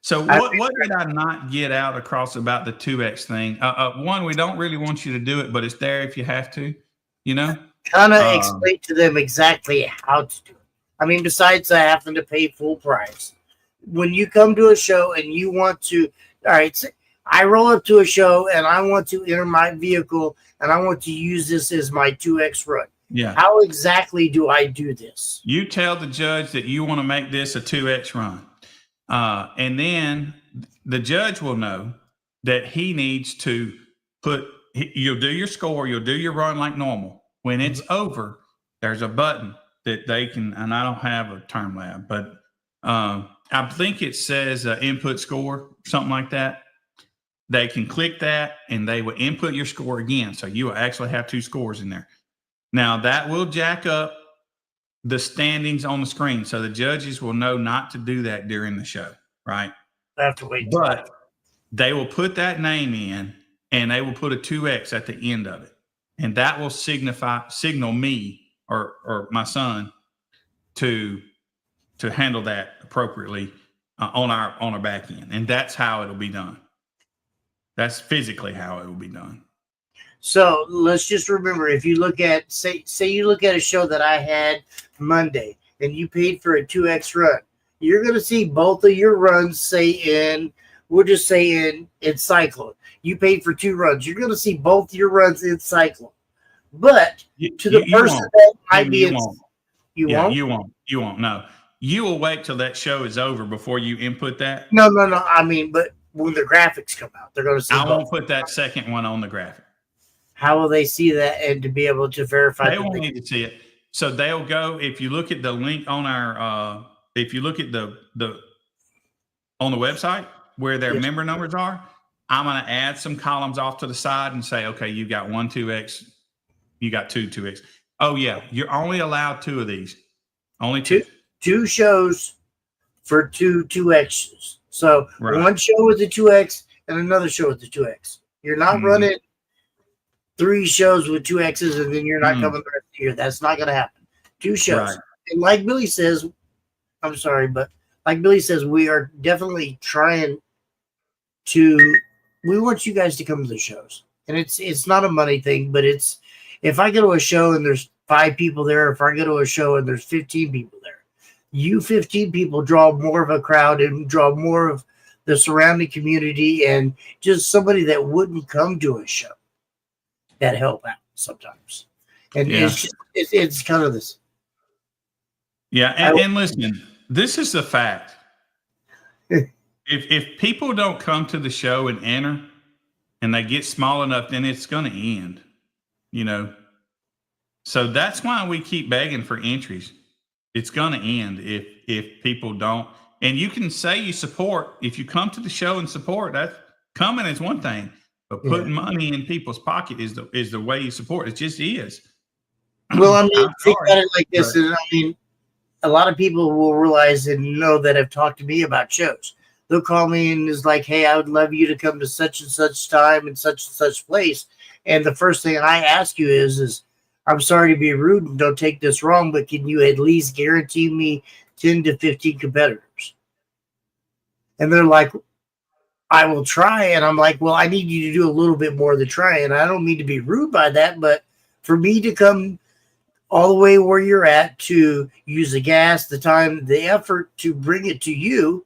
D: So what did I not get out across about the 2X thing? One, we don't really want you to do it, but it's there if you have to.
C: Kind of explain to them exactly how to do it. I mean, besides having to pay full price, when you come to a show and you want to, all right, I roll up to a show and I want to enter my vehicle and I want to use this as my 2X run.
D: Yeah.
C: How exactly do I do this?
D: You tell the judge that you want to make this a 2X run. And then the judge will know that he needs to you'll do your score, you'll do your run like normal. When it's over, there's a button that they can, and I don't have a term lab, but I think it says input score, something like that. They can click that and they will input your score again. So you will actually have 2 scores in there. Now that will jack up the standings on the screen. So the judges will know not to do that during the show, right?
C: I have to wait.
D: But they will put that name in and they will put a 2X at the end of it. And that will signal me or my son to handle that appropriately on our back end. And that's how it'll be done. That's physically how it will be done.
C: So let's just remember, if you look at, say you look at a show that I had Monday and you paid for a 2X run, you're going to see both of your runs we'll just say in Cyclone. You paid for 2 runs. You're going to see both your runs in Cyclone. But to the person that might be in, you won't.
D: No, you will wait till that show is over before you input that.
C: No. I mean, but when the graphics come out, they're going to see.
D: I won't put that second one on the graphic.
C: How will they see that and to be able to verify?
D: They won't need to see it. So they'll go. If you look at the link on our, if you look at the on the website where their member numbers are, I'm going to add some columns off to the side and say, okay, you got 1 2X. You got 2 2X. Oh, yeah. You're only allowed 2 of these. Only 2.
C: 2 shows for 2 2Xs. So
D: right.
C: 1 show with the 2X and another show with the 2X. You're not running 3 shows with 2Xs and then you're not coming the rest of the year. That's not going to happen. 2 shows. Right. And like Billy says, I'm sorry, but like Billy says, we are definitely trying we want you guys to come to the shows. And it's not a money thing, but it's, if I go to a show and there's 5 people there, if I go to a show and there's 15 people there, you 15 people draw more of a crowd and draw more of the surrounding community and just somebody that wouldn't come to a show that help out sometimes. And it's kind of this.
D: Yeah. And listen, this is the fact. If people don't come to the show and enter and they get small enough, then it's going to end, you know? So that's why we keep begging for entries. It's going to end if people don't. And you can say you support. If you come to the show and support, that's coming is one thing, but putting money in people's pocket is the way you support. It just is.
C: Well, I mean, think about it like this. And I mean, a lot of people will realize and know that have talked to me about shows. They'll call me and is like, hey, I would love you to come to such and such time and such place. And the first thing I ask you is I'm sorry to be rude and don't take this wrong, but can you at least guarantee me 10 to 15 competitors? And they're like, I will try. And I'm like, well, I need you to do a little bit more than try. And I don't mean to be rude by that, but for me to come all the way where you're at, to use the gas, the time, the effort to bring it to you,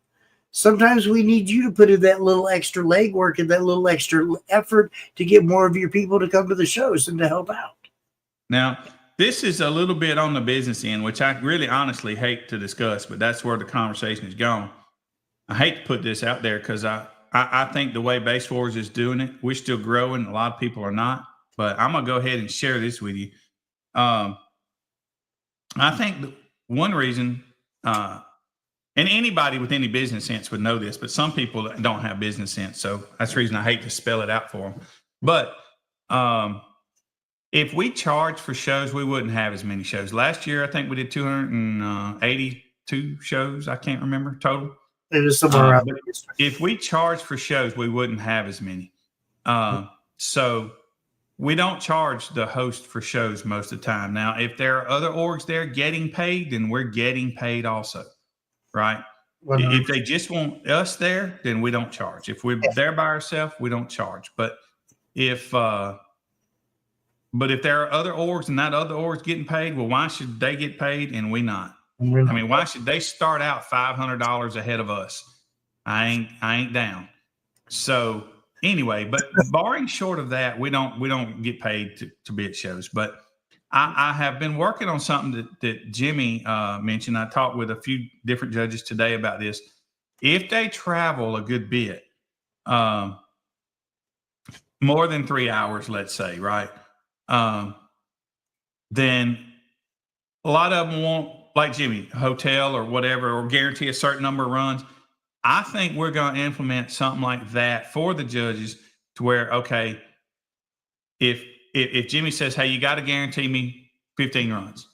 C: sometimes we need you to put in that little extra legwork and that little extra effort to get more of your people to come to the shows and to help out. Now,
D: this is a little bit on the business end, which I really honestly hate to discuss, but that's where the conversation is going. I hate to put this out there because I think the way Base Wars is doing it, we're still growing. A lot of people are not, but I'm going to go ahead and share this with you. I think one reason, and anybody with any business sense would know this, but some people don't have business sense. So that's the reason I hate to spell it out for them. But if we charge for shows, we wouldn't have as many shows. Last year, I think we did 282 shows. I can't remember total.
C: It was somewhere around there.
D: If we charge for shows, we wouldn't have as many. So we don't charge the host for shows most of the time. Now, if there are other orgs there getting paid, then we're getting paid also, right? 100%. If they just want us there, then we don't charge. If we're there by ourselves, we don't charge. But if there are other orgs and that other org's getting paid, well, why should they get paid and we not? I mean, why should they start out $500 ahead of us? I ain't down. So anyway, but barring short of that, we don't get paid to be at shows. But I have been working on something that Jimmy mentioned. I talked with a few different judges today about this. If they travel a good bit, more than 3 hours, let's say, right? Then a lot of them won't, like Jimmy, hotel or whatever, or guarantee a certain number of runs. I think we're going to implement something like that for the judges to where, okay, if Jimmy says, hey, you got to guarantee me 15 runs.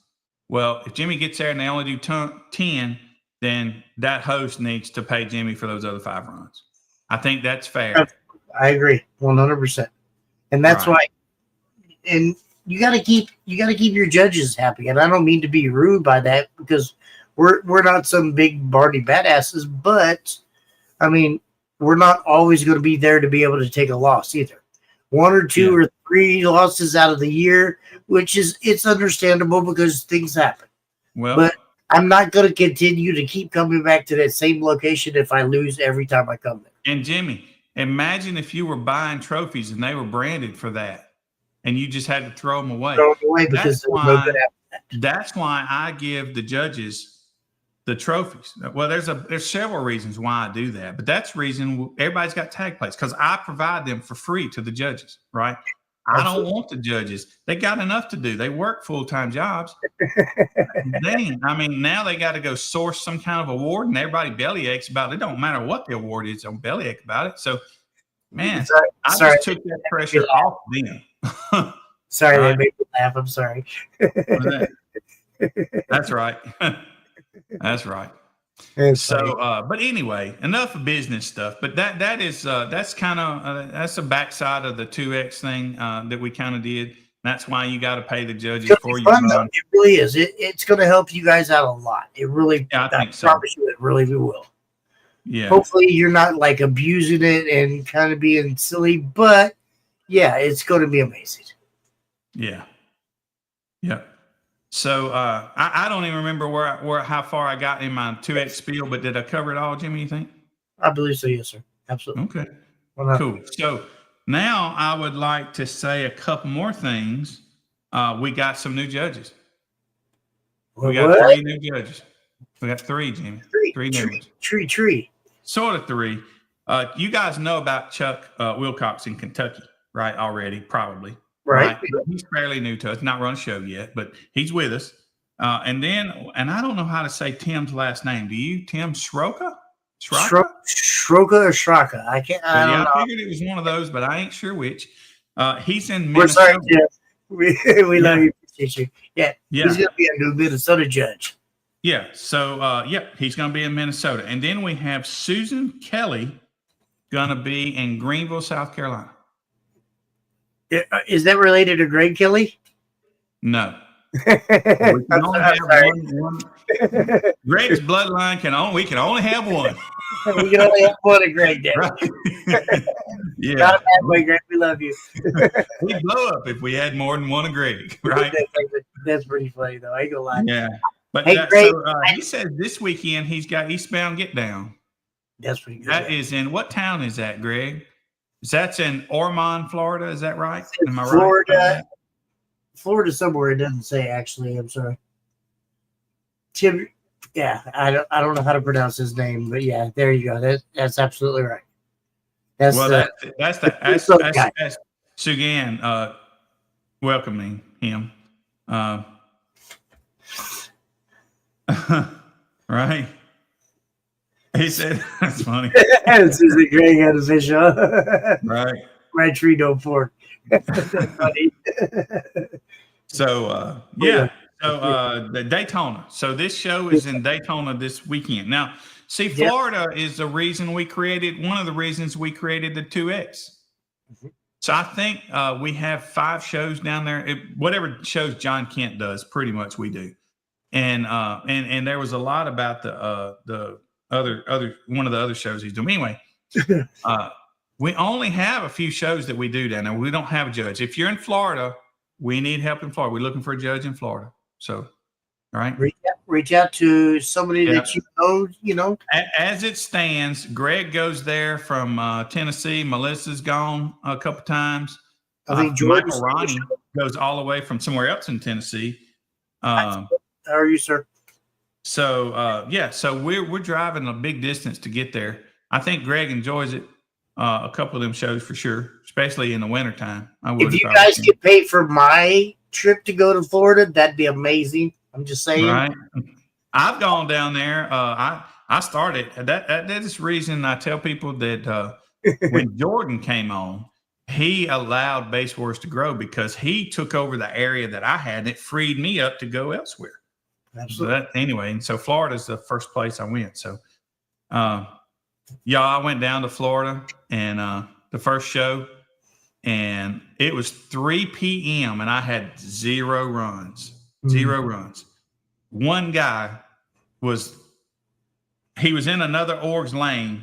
D: Well, if Jimmy gets there and they only do 10, then that host needs to pay Jimmy for those other 5 runs. I think that's fair.
C: I agree 100%. And that's why, and you got to keep your judges happy. And I don't mean to be rude by that, because we're not some big Barney badasses, but I mean, we're not always going to be there to be able to take a loss either. 1 or 2 or 3 losses out of the year, it's understandable because things happen.
D: Well,
C: but I'm not going to continue to keep coming back to that same location if I lose every time I come there.
D: And Jimmy, imagine if you were buying trophies and they were branded for that, and you just had to throw them away.
C: Because
D: that's why I give the judges the trophies. Well, there's several reasons why I do that, but that's the reason everybody's got tag plates, because I provide them for free to the judges, right? I don't want the judges. They got enough to do. They work full-time jobs. Dang, I mean, now they got to go source some kind of award, and everybody bellyaches about it. It don't matter what the award is, they'll bellyache about it. So, man, I just took that pressure off them.
C: Sorry, they made me laugh. I'm sorry.
D: That's right. That's right. So, but anyway, enough of business stuff. But that's kind of that's the backside of the 2X thing that we kind of did. That's why you got to pay the judges for you.
C: It really is. It's going to help you guys out a lot. It really.
D: Yeah, I think so.
C: Promise you, it really will.
D: Yeah.
C: Hopefully you're not like abusing it and kind of being silly, but yeah, it's going to be amazing.
D: Yeah. Yep. So I don't even remember how far I got in my 2X spiel, but did I cover it all, Jimmy, you think?
C: I believe so, yes, sir. Absolutely.
D: Okay.
C: Why not?
D: Cool. So now I would like to say a couple more things. We got some new judges. We got
C: What?
D: 3 new judges. We got 3, Jimmy. 3 new ones.
C: Tree.
D: Sort of 3. You guys know about Chuck Wilcox in Kentucky, right? Already, probably.
C: Right.
D: He's fairly new to us, not run a show yet, but he's with us. And I don't know how to say Tim's last name. Do you, Tim Shroka?
C: Shroka or Shraka? I can't. I don't know.
D: I figured it was one of those, but I ain't sure which. He's in Minnesota.
C: We're sorry, Jeff. We love you, appreciate you. Yeah.
D: Yeah.
C: He's going to be a new Minnesota judge.
D: Yeah. So, he's going to be in Minnesota. And then we have Susan Kelly going to be in Greenville, South Carolina.
C: Is that related to Greg Kelly?
D: No. We can only have one. Greg's bloodline we can only have one.
C: We can only have one of Greg then.
D: Right. Yeah.
C: Not a bad way, Greg. We love you.
D: We'd blow up if we had more than one of Greg, right?
C: That's pretty funny, though. I ain't gonna lie.
D: Yeah. But
C: hey, Greg,
D: he says this weekend he's got Eastbound Get Down.
C: That's pretty good.
D: That is in what town is that, Greg? That's in Ormond, Florida. Is that right? Am I
C: Florida,
D: right?
C: Florida somewhere. It doesn't say, actually. I'm sorry. Tim. Yeah, I don't know how to pronounce his name, but yeah, there you go. That's absolutely right. That's
D: Sugan welcoming him. Right. He said, that's funny.
C: Susan Greg had a fish on.
D: Right.
C: Red tree, no pork. Funny.
D: So, yeah. So, the Daytona. So, this show is in Daytona this weekend. Now, see, Florida is one of the reasons we created the 2X. So, I think we have 5 shows down there. Whatever shows John Kent does, pretty much we do. And there was a lot about the other one of the other shows he's doing. Anyway, we only have a few shows that we do down there. We don't have a judge. If you're in Florida, we need help in Florida. We're looking for a judge in Florida. So, all right.
C: Reach out to somebody that you know.
D: As it stands, Greg goes there from Tennessee. Melissa's gone a couple times.
C: I think
D: Michael Ronnie goes all the way from somewhere else in Tennessee.
C: How are you, sir?
D: So so we're driving a big distance to get there. I think Greg enjoys it. A couple of them shows for sure, especially in the wintertime.
C: If you guys get paid for my trip to go to Florida, that'd be amazing. I'm just saying.
D: Right. I've gone down there. I started that is the reason I tell people that when Jordan came on, he allowed Base Wars to grow because he took over the area that I had and it freed me up to go elsewhere.
C: Absolutely.
D: So anyway, so Florida is the first place I went. So, I went down to Florida and the first show, and it was 3 p.m. and I had 0 runs. 0 runs. One guy was in another org's lane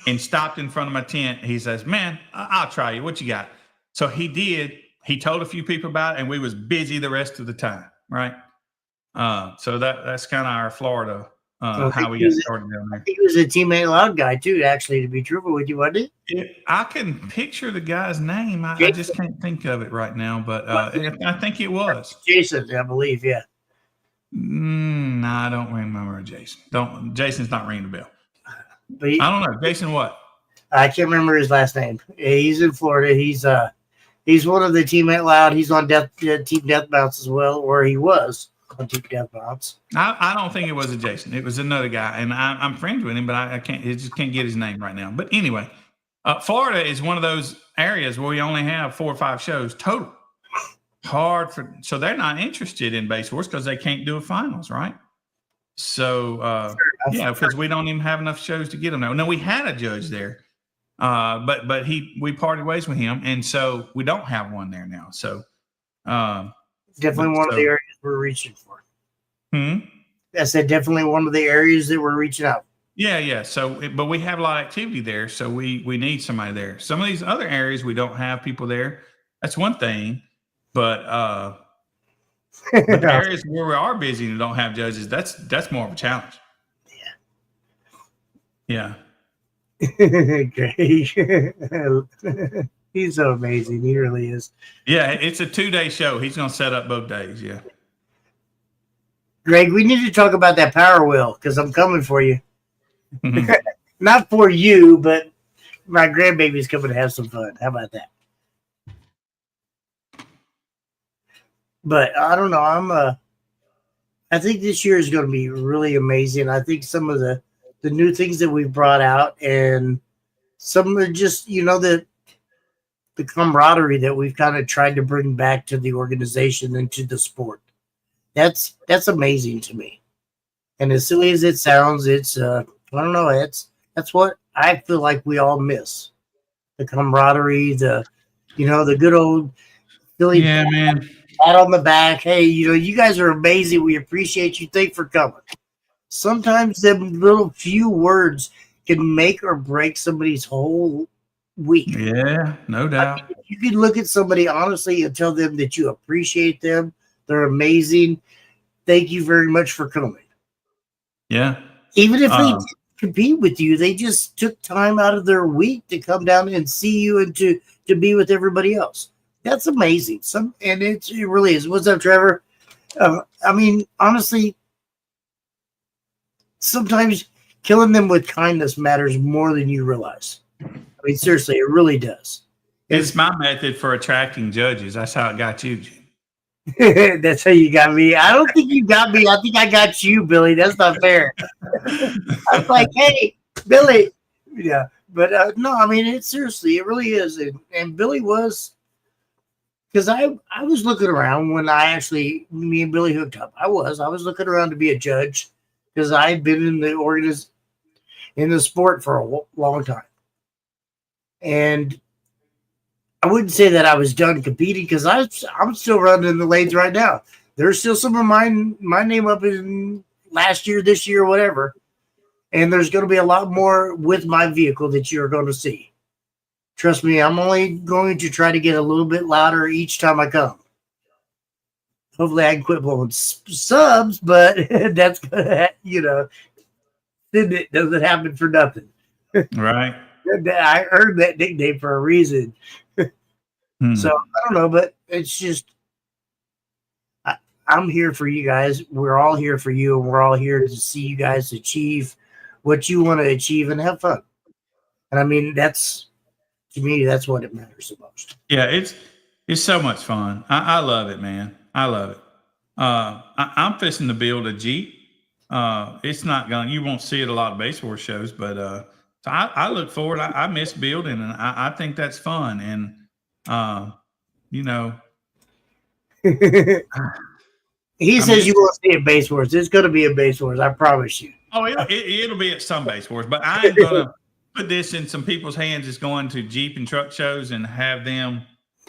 D: and stopped in front of my tent. He says, "Man, I'll try you. What you got?" So he did. He told a few people about it, and we was busy the rest of the time. Right. So that's kind of our Florida, how we got started down there.
C: He was a Teammate Loud guy too, actually, to be truthful with you, wasn't he?
D: I can picture the guy's name. I just can't think of it right now, but I think it was
C: Jason, I believe. Yeah.
D: No, I don't remember Jason. Jason's not ringing the bell.
C: But
D: I don't know. Jason what?
C: I can't remember his last name. He's in Florida. He's one of the Teammate Loud. He's on Team Death Bounce as well, or he was on Team Death Bounce.
D: I don't think it was a Jason. It was another guy, and I'm friends with him, but I just can't get his name right now. But anyway, Florida is one of those areas where we only have 4 or 5 shows total. So they're not interested in Base Wars because they can't do a finals, right? So because we don't even have enough shows to get them there. No, we had a judge there, but we parted ways with him, and so we don't have one there now. So
C: definitely one of the areas we're reaching for.
D: I
C: I said definitely one of the areas that we're reaching out.
D: Yeah. So, but we have a lot of activity there, so we need somebody there. Some of these other areas we don't have people there. That's one thing, but the areas where we are busy and don't have judges, that's more of a challenge. Yeah.
C: Great. He's so amazing. He really is.
D: Yeah, it's a 2-day show. He's going to set up both days. Yeah.
C: Greg, we need to talk about that power wheel because I'm coming for you. Not for you, but my grandbaby's coming to have some fun. How about that? But I don't know. I think this year is going to be really amazing. I think some of the new things that we've brought out and some of the just, the camaraderie that we've kind of tried to bring back to the organization and to the sport. That's amazing to me. And as silly as it sounds, it's I don't know, that's what I feel like we all miss. The camaraderie, the good old Philly
D: man.
C: pat on the back. Hey, you guys are amazing. We appreciate you. Thanks for coming. Sometimes them little few words can make or break somebody's whole week.
D: Yeah, no doubt.
C: I mean, you can look at somebody honestly and tell them that you appreciate them. They're amazing. Thank you very much for coming.
D: Yeah.
C: Even if they didn't compete with you, they just took time out of their week to come down and see you and to be with everybody else. That's amazing. And it really is. What's up, Trevor? I mean, honestly, sometimes killing them with kindness matters more than you realize. I mean, seriously, it really does.
D: It's my method for attracting judges. That's how it got you, Jim.
C: That's how you got me. I don't think you got me. I think I got you, Billy. That's not fair. I was like, hey, Billy. Yeah. But no, I mean, it really is. And Billy was, because I was looking around when me and Billy hooked up. I was looking around to be a judge because I had been in the sport for a long time. And I wouldn't say that I was done competing because I'm still running the lanes right now. There's still some of my name up in last year, this year, whatever. And there's going to be a lot more with my vehicle that you're going to see. Trust me, I'm only going to try to get a little bit louder each time I come. Hopefully I can quit blowing subs, but that's, it doesn't happen for nothing.
D: Right.
C: I earned that nickname for a reason. So I don't know, but it's just I'm here for you guys. We're all here for you, and we're all here to see you guys achieve what you want to achieve and have fun. And I mean, to me, that's what it matters the most.
D: Yeah, it's so much fun. I love it, man. I love it. I'm fixing to build a Jeep. It's not going. You won't see it a lot of base horse shows, but so I look forward. I miss building, and I think that's fun. And
C: he says you won't see a base horse. It's going to be a base horse. I promise you.
D: Oh, it'll be at some base horse, but I'm going to put this in some people's hands. Is going to Jeep and truck shows and have them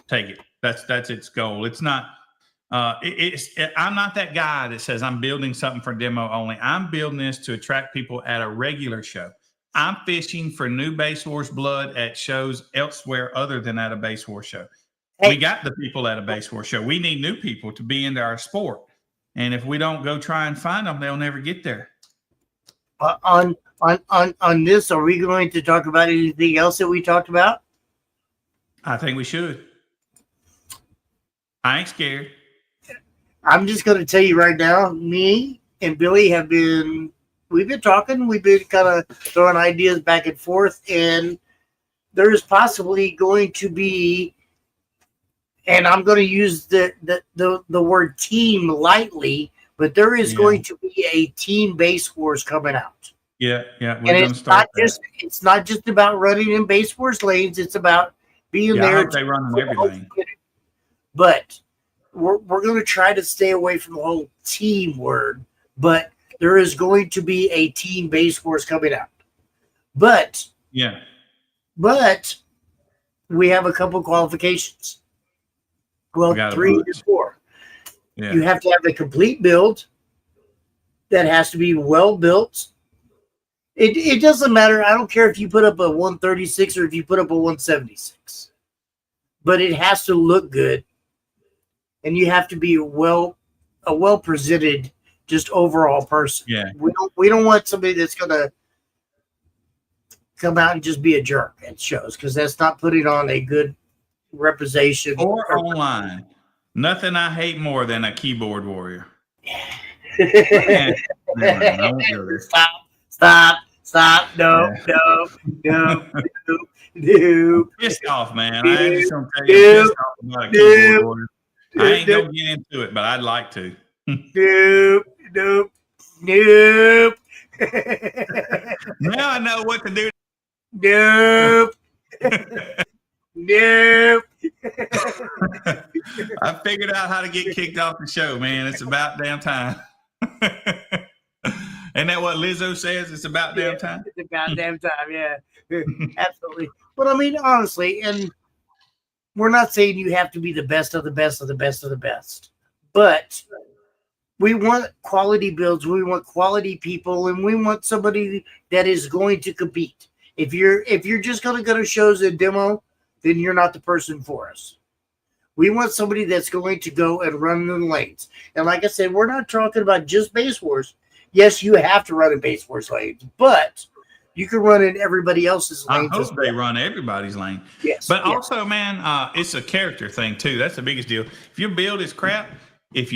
D: take it. That's its goal. It's not. I'm not that guy that says I'm building something for demo only. I'm building this to attract people at a regular show. I'm fishing for new base horse blood at shows elsewhere other than at a base horse show. Hey. We got the people at a base horse show. We need new people to be into our sport. And if we don't go try and find them, they'll never get there.
C: On this, are we going to talk about anything else that we talked about?
D: I think we should. I ain't scared.
C: I'm just going to tell you right now, me and Billy we've been talking. We've been kind of throwing ideas back and forth, and there is possibly going to be, and I'm going to use the word team lightly, but there is going to be a team base horse coming out.
D: Yeah.
C: And it's not just about running in base horse lanes. It's about being there.
D: I hope they run in everything.
C: But we're going to try to stay away from the whole team word, but there is going to be a team base horse coming out. But we have a couple qualifications. Well, 3 or 4. Yeah. You have to have a complete build that has to be well built. It doesn't matter. I don't care if you put up a 136 or if you put up a 176, but it has to look good, and you have to be a well presented, just overall person.
D: Yeah.
C: We don't want somebody that's gonna come out and just be a jerk at shows, because that's not putting on a good representation.
D: Or online. Nothing I hate more than a keyboard warrior. Man, I won't go there.
C: Stop. No.
D: Pissed off, man. I ain't just gonna tell you, I'm pissed off about a keyboard warrior. I ain't gonna get into it, but I'd like to.
C: Nope.
D: Now I know what to do.
C: Nope.
D: I figured out how to get kicked off the show, man. It's about damn time. Isn't that what Lizzo says? It's about damn time.
C: It's about damn time, yeah. Absolutely. But I mean, honestly, and we're not saying you have to be the best of the best of the best of the best, but we want quality builds, we want quality people, and we want somebody that is going to compete. If you're just going to go to shows and demo, then you're not the person for us. We want somebody that's going to go and run in the lanes. And like I said, we're not talking about just Base Wars. Yes, you have to run in Base Wars lanes, but you can run in everybody else's lanes.
D: I hope they run everybody's lane.
C: Yes.
D: But also, man, it's a character thing too. That's the biggest deal. If your build is crap, if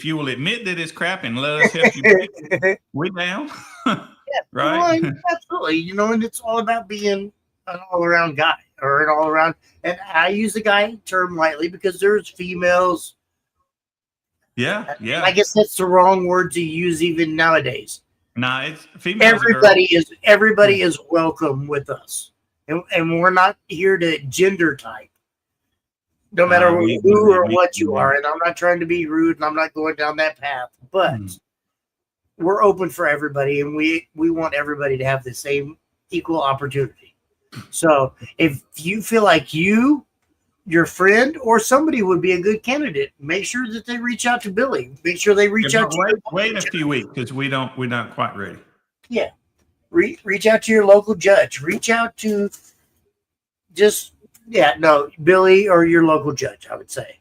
D: you will admit that it's crap and let us help you fix it, we down. Right?
C: Well, absolutely. And it's all about being an all-around guy or an all-around. And I use the guy term lightly because there's females.
D: Yeah.
C: I guess that's the wrong word to use even nowadays.
D: No, it's females.
C: Everybody is welcome with us, and we're not here to gender type. No matter who or what you are, and I'm not trying to be rude, and I'm not going down that path, but we're open for everybody, and we want everybody to have the same equal opportunity. So if you feel like your friend or somebody would be a good candidate, make sure that they reach out to Billy. Make sure they reach out to
D: wait a few weeks, because we're not quite ready.
C: Yeah. Reach out to your local judge. Reach out to Billy or your local judge, I would say.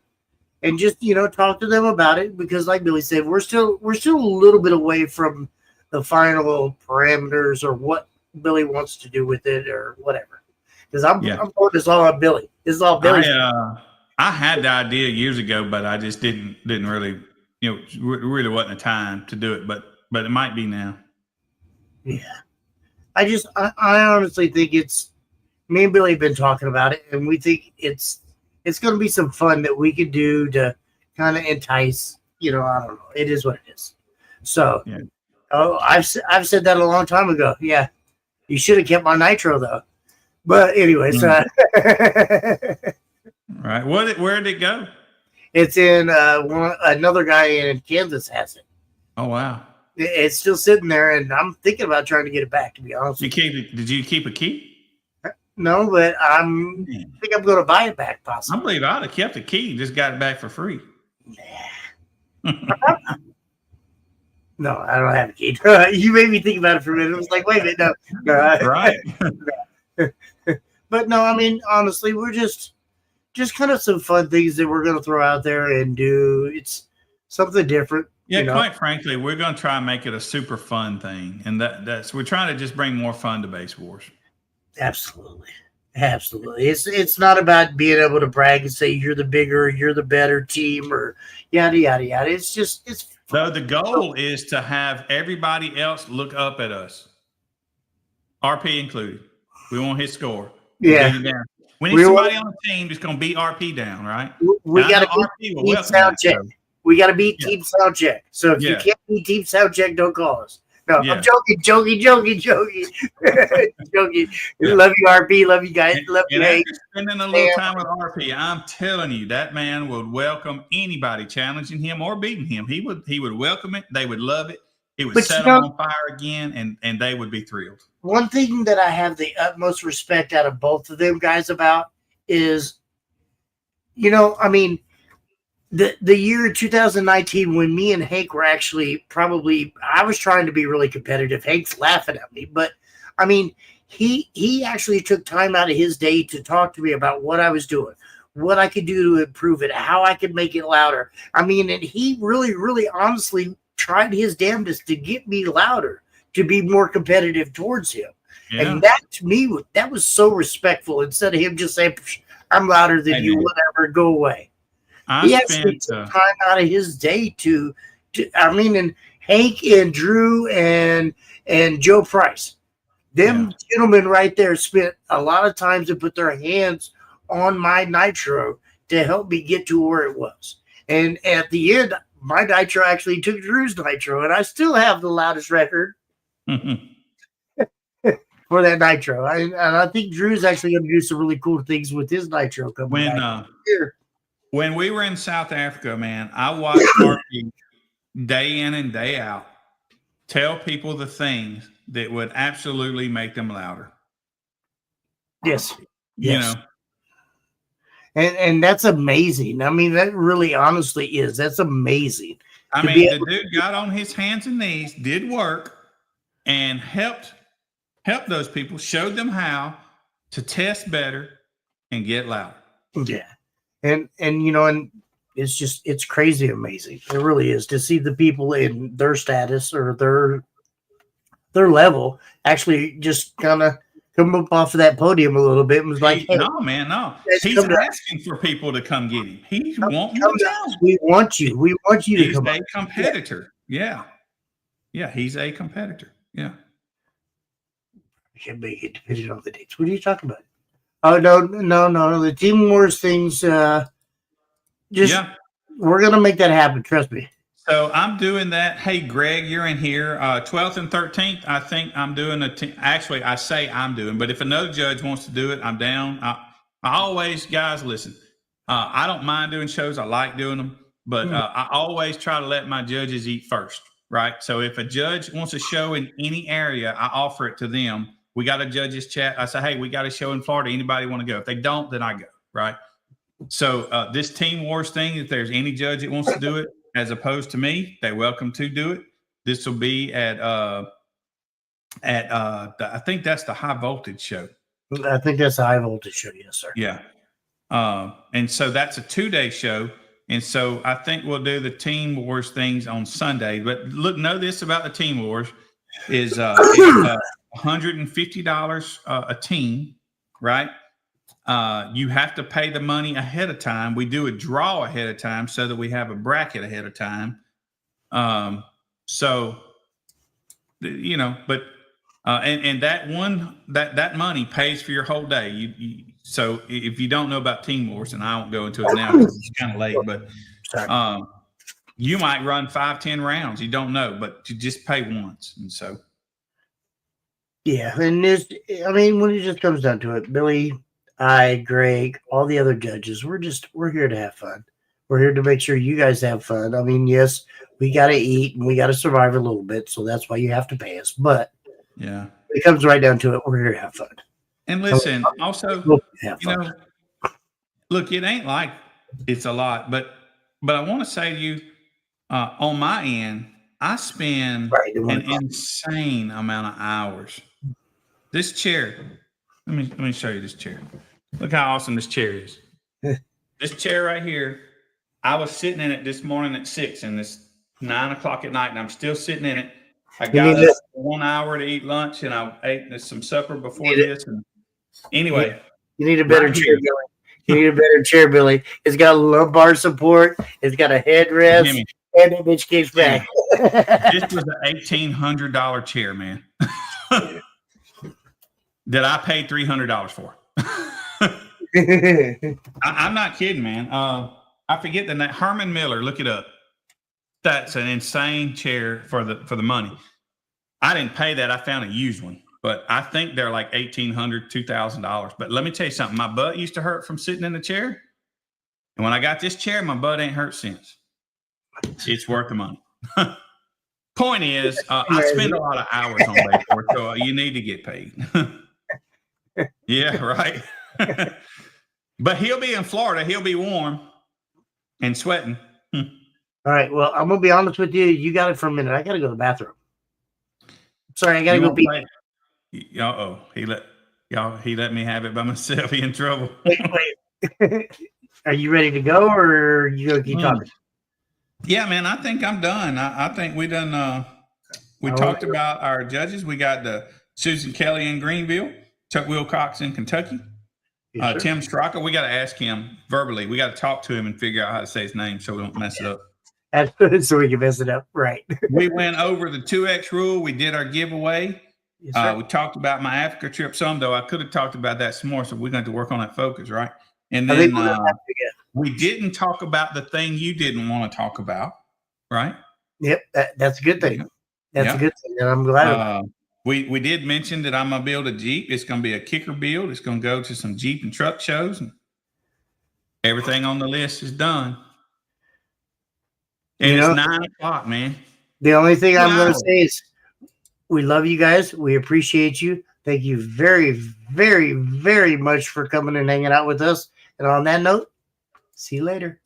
C: And just, talk to them about it, because like Billy said, we're still a little bit away from the final parameters or what Billy wants to do with it or whatever. Because I'm putting this all on Billy. This is all Billy.
D: I had the idea years ago, but I just didn't really, really wasn't the time to do it. But it might be now.
C: Yeah, I honestly think me and Billy have been talking about it, and we think it's going to be some fun that we could do to kind of entice. I don't know. It is what it is. So, I've said that a long time ago. Yeah, you should have kept my nitro though. But anyways,
D: right. Where did it go?
C: It's in another guy in Kansas has it.
D: Oh wow!
C: It's still sitting there, and I'm thinking about trying to get it back. To be honest,
D: did you keep a key?
C: No, but I think I'm going to buy it back. Possibly.
D: I believe I'd have kept the key. Just got it back for free.
C: No, I don't have a key. You made me think about it for a minute. I was like, wait a minute, no.
D: Right.
C: But no, I mean, honestly, we're just kind of some fun things that we're going to throw out there and do. It's something different.
D: Yeah, quite frankly, we're going to try and make it a super fun thing, and that's we're trying to just bring more fun to Base Wars. Absolutely.
C: It's not about being able to brag and say you're the bigger, you're the better team, or yada yada yada. It's
D: so the goal is to have everybody else look up at us, RP included. We want his score.
C: Yeah.
D: We need somebody on the team that's going to beat RP down, right?
C: We got to beat sound check. We got to beat team sound check. So if you can't beat team sound check, don't call us. No, I'm joking. Joking. Joking. Love you, RP. Love you guys. Love you.
D: After spending a little time with RP, I'm telling you, that man would welcome anybody challenging him or beating him. He would welcome it. They would love it. It would set them on fire again, and they would be thrilled.
C: One thing that I have the utmost respect out of both of them guys about is, I mean, the year 2019 when me and Hank were actually I was trying to be really competitive. Hank's laughing at me, but I mean, he actually took time out of his day to talk to me about what I was doing, what I could do to improve it, how I could make it louder. I mean, and he really, really honestly tried his damnedest to get me louder, to be more competitive towards him. Yeah. And that, to me, that was so respectful. Instead of him just saying, I'm louder than you, whatever, go away. He actually took time out of his day to I mean, and Hank and Drew and Joe Price, them gentlemen right there spent a lot of time to put their hands on my nitro to help me get to where it was. And at the end, my nitro actually took Drew's nitro, and I still have the loudest record for that nitro. And I think Drew's actually going to do some really cool things with his nitro coming back here.
D: When we were in South Africa, man, I watched Marky day in and day out tell people the things that would absolutely make them louder.
C: Yes.
D: You know.
C: And that's amazing. I mean, that really honestly is. That's amazing.
D: I mean, the dude got on his hands and knees, did work, and helped those people, showed them how to test better and get louder.
C: Yeah. And you know, and it's crazy amazing. It really is to see the people in their status or their level actually just kind of come up off of that podium a little bit and was like, hey,
D: no, man, no. He's asking for people to come get him. He's wanting to tell.
C: We want you. We want you to come.
D: He's a competitor. Yeah. Yeah, he's a competitor. Yeah.
C: Can't make it depending on the dates. What are you talking about? Oh, no. The Team Wars things, we're going to make that happen. Trust me.
D: So I'm doing that. Hey, Greg, you're in here. 12th and 13th, I think I'm doing actually, I say I'm doing, but if another judge wants to do it, I'm down. I always, guys, listen, I don't mind doing shows. I like doing them, but I always try to let my judges eat first, right? So if a judge wants a show in any area, I offer it to them. We got a judges chat. I say, hey, we got a show in Florida. Anybody want to go? If they don't, then I go, right? So this Team Wars thing, if there's any judge that wants to do it, as opposed to me, they're welcome to do it. This will be at I think that's the High Voltage show.
C: I think that's the High Voltage show, yes, sir.
D: Yeah. And so that's a 2-day show. And so I think we'll do the Team Wars things on Sunday. But look, know this about the Team Wars is it's $150 a team, right? You have to pay the money ahead of time. We do a draw ahead of time so that we have a bracket ahead of time. So, you know, but and that money pays for your whole day. So if you don't know about Team Wars, and I won't go into it now because it's kind of late, but you might run 5-10 rounds. You don't know, but you just pay once, and so.
C: Yeah, and when it just comes down to it, Billy, I, Greg, all the other judges, we're here to have fun. We're here to make sure you guys have fun. I mean, yes, we got to eat and we got to survive a little bit, so that's why you have to pay us. But
D: yeah,
C: when it comes right down to it, we're here to have fun.
D: And listen, also, you know, look, it ain't like it's a lot, but I want to say to you, on my end, I spend an insane amount of hours. This chair, let me show you this chair. Look how awesome this chair is. This chair right here, I was sitting in it this morning at 6 and it's 9 o'clock at night and I'm still sitting in it. I got up 1 hour to eat lunch and I ate some supper before this. And anyway.
C: You need a better chair, Billy. You need a better chair, Billy. It's got lumbar support. It's got a headrest. And that bitch kicks back.
D: This was an $1,800 chair, man. That I paid $300 for. I'm not kidding, man. I forget the name. Herman Miller. Look it up. That's an insane chair for the money. I didn't pay that. I found a used one, but I think they're like $1,800, $2,000. But let me tell you something. My butt used to hurt from sitting in the chair, and when I got this chair, my butt ain't hurt since. It's worth the money. Point is, I spend a lot of hours on Bayport, so you need to get paid. Yeah, right. But he'll be in Florida. He'll be warm. and sweating.
C: All right. Well, I'm gonna be honest with you. You got it for a minute. I gotta go to the bathroom. Sorry, I gotta go pee.
D: He let me have it by myself. He in trouble.
C: Wait. Are you ready to go, or are you gonna keep talking?
D: Yeah, man. I think I'm done. I think we done. We talked about our judges. We got the Susan Kelly in Greenville, Chuck Wilcox in Kentucky,
C: Yes,
D: Tim Straka. We got to ask him verbally. We got to talk to him and figure out how to say his name so we don't mess it up.
C: So we can mess it up, right?
D: We went over the 2X rule. We did our giveaway.
C: Yes,
D: we talked about my Africa trip some, though I could have talked about that some more. So we're going to work on that focus, right? And then we didn't talk about the thing you didn't want to talk about, right?
C: Yep, that's a good thing. That's a good thing, and I'm glad about it.
D: We did mention that I'm going to build a Jeep. It's going to be a kicker build. It's going to go to some Jeep and truck shows. And everything on the list is done. And it's 9 o'clock, man.
C: The only thing I'm going to say is we love you guys. We appreciate you. Thank you very, very, very much for coming and hanging out with us. And on that note, see you later.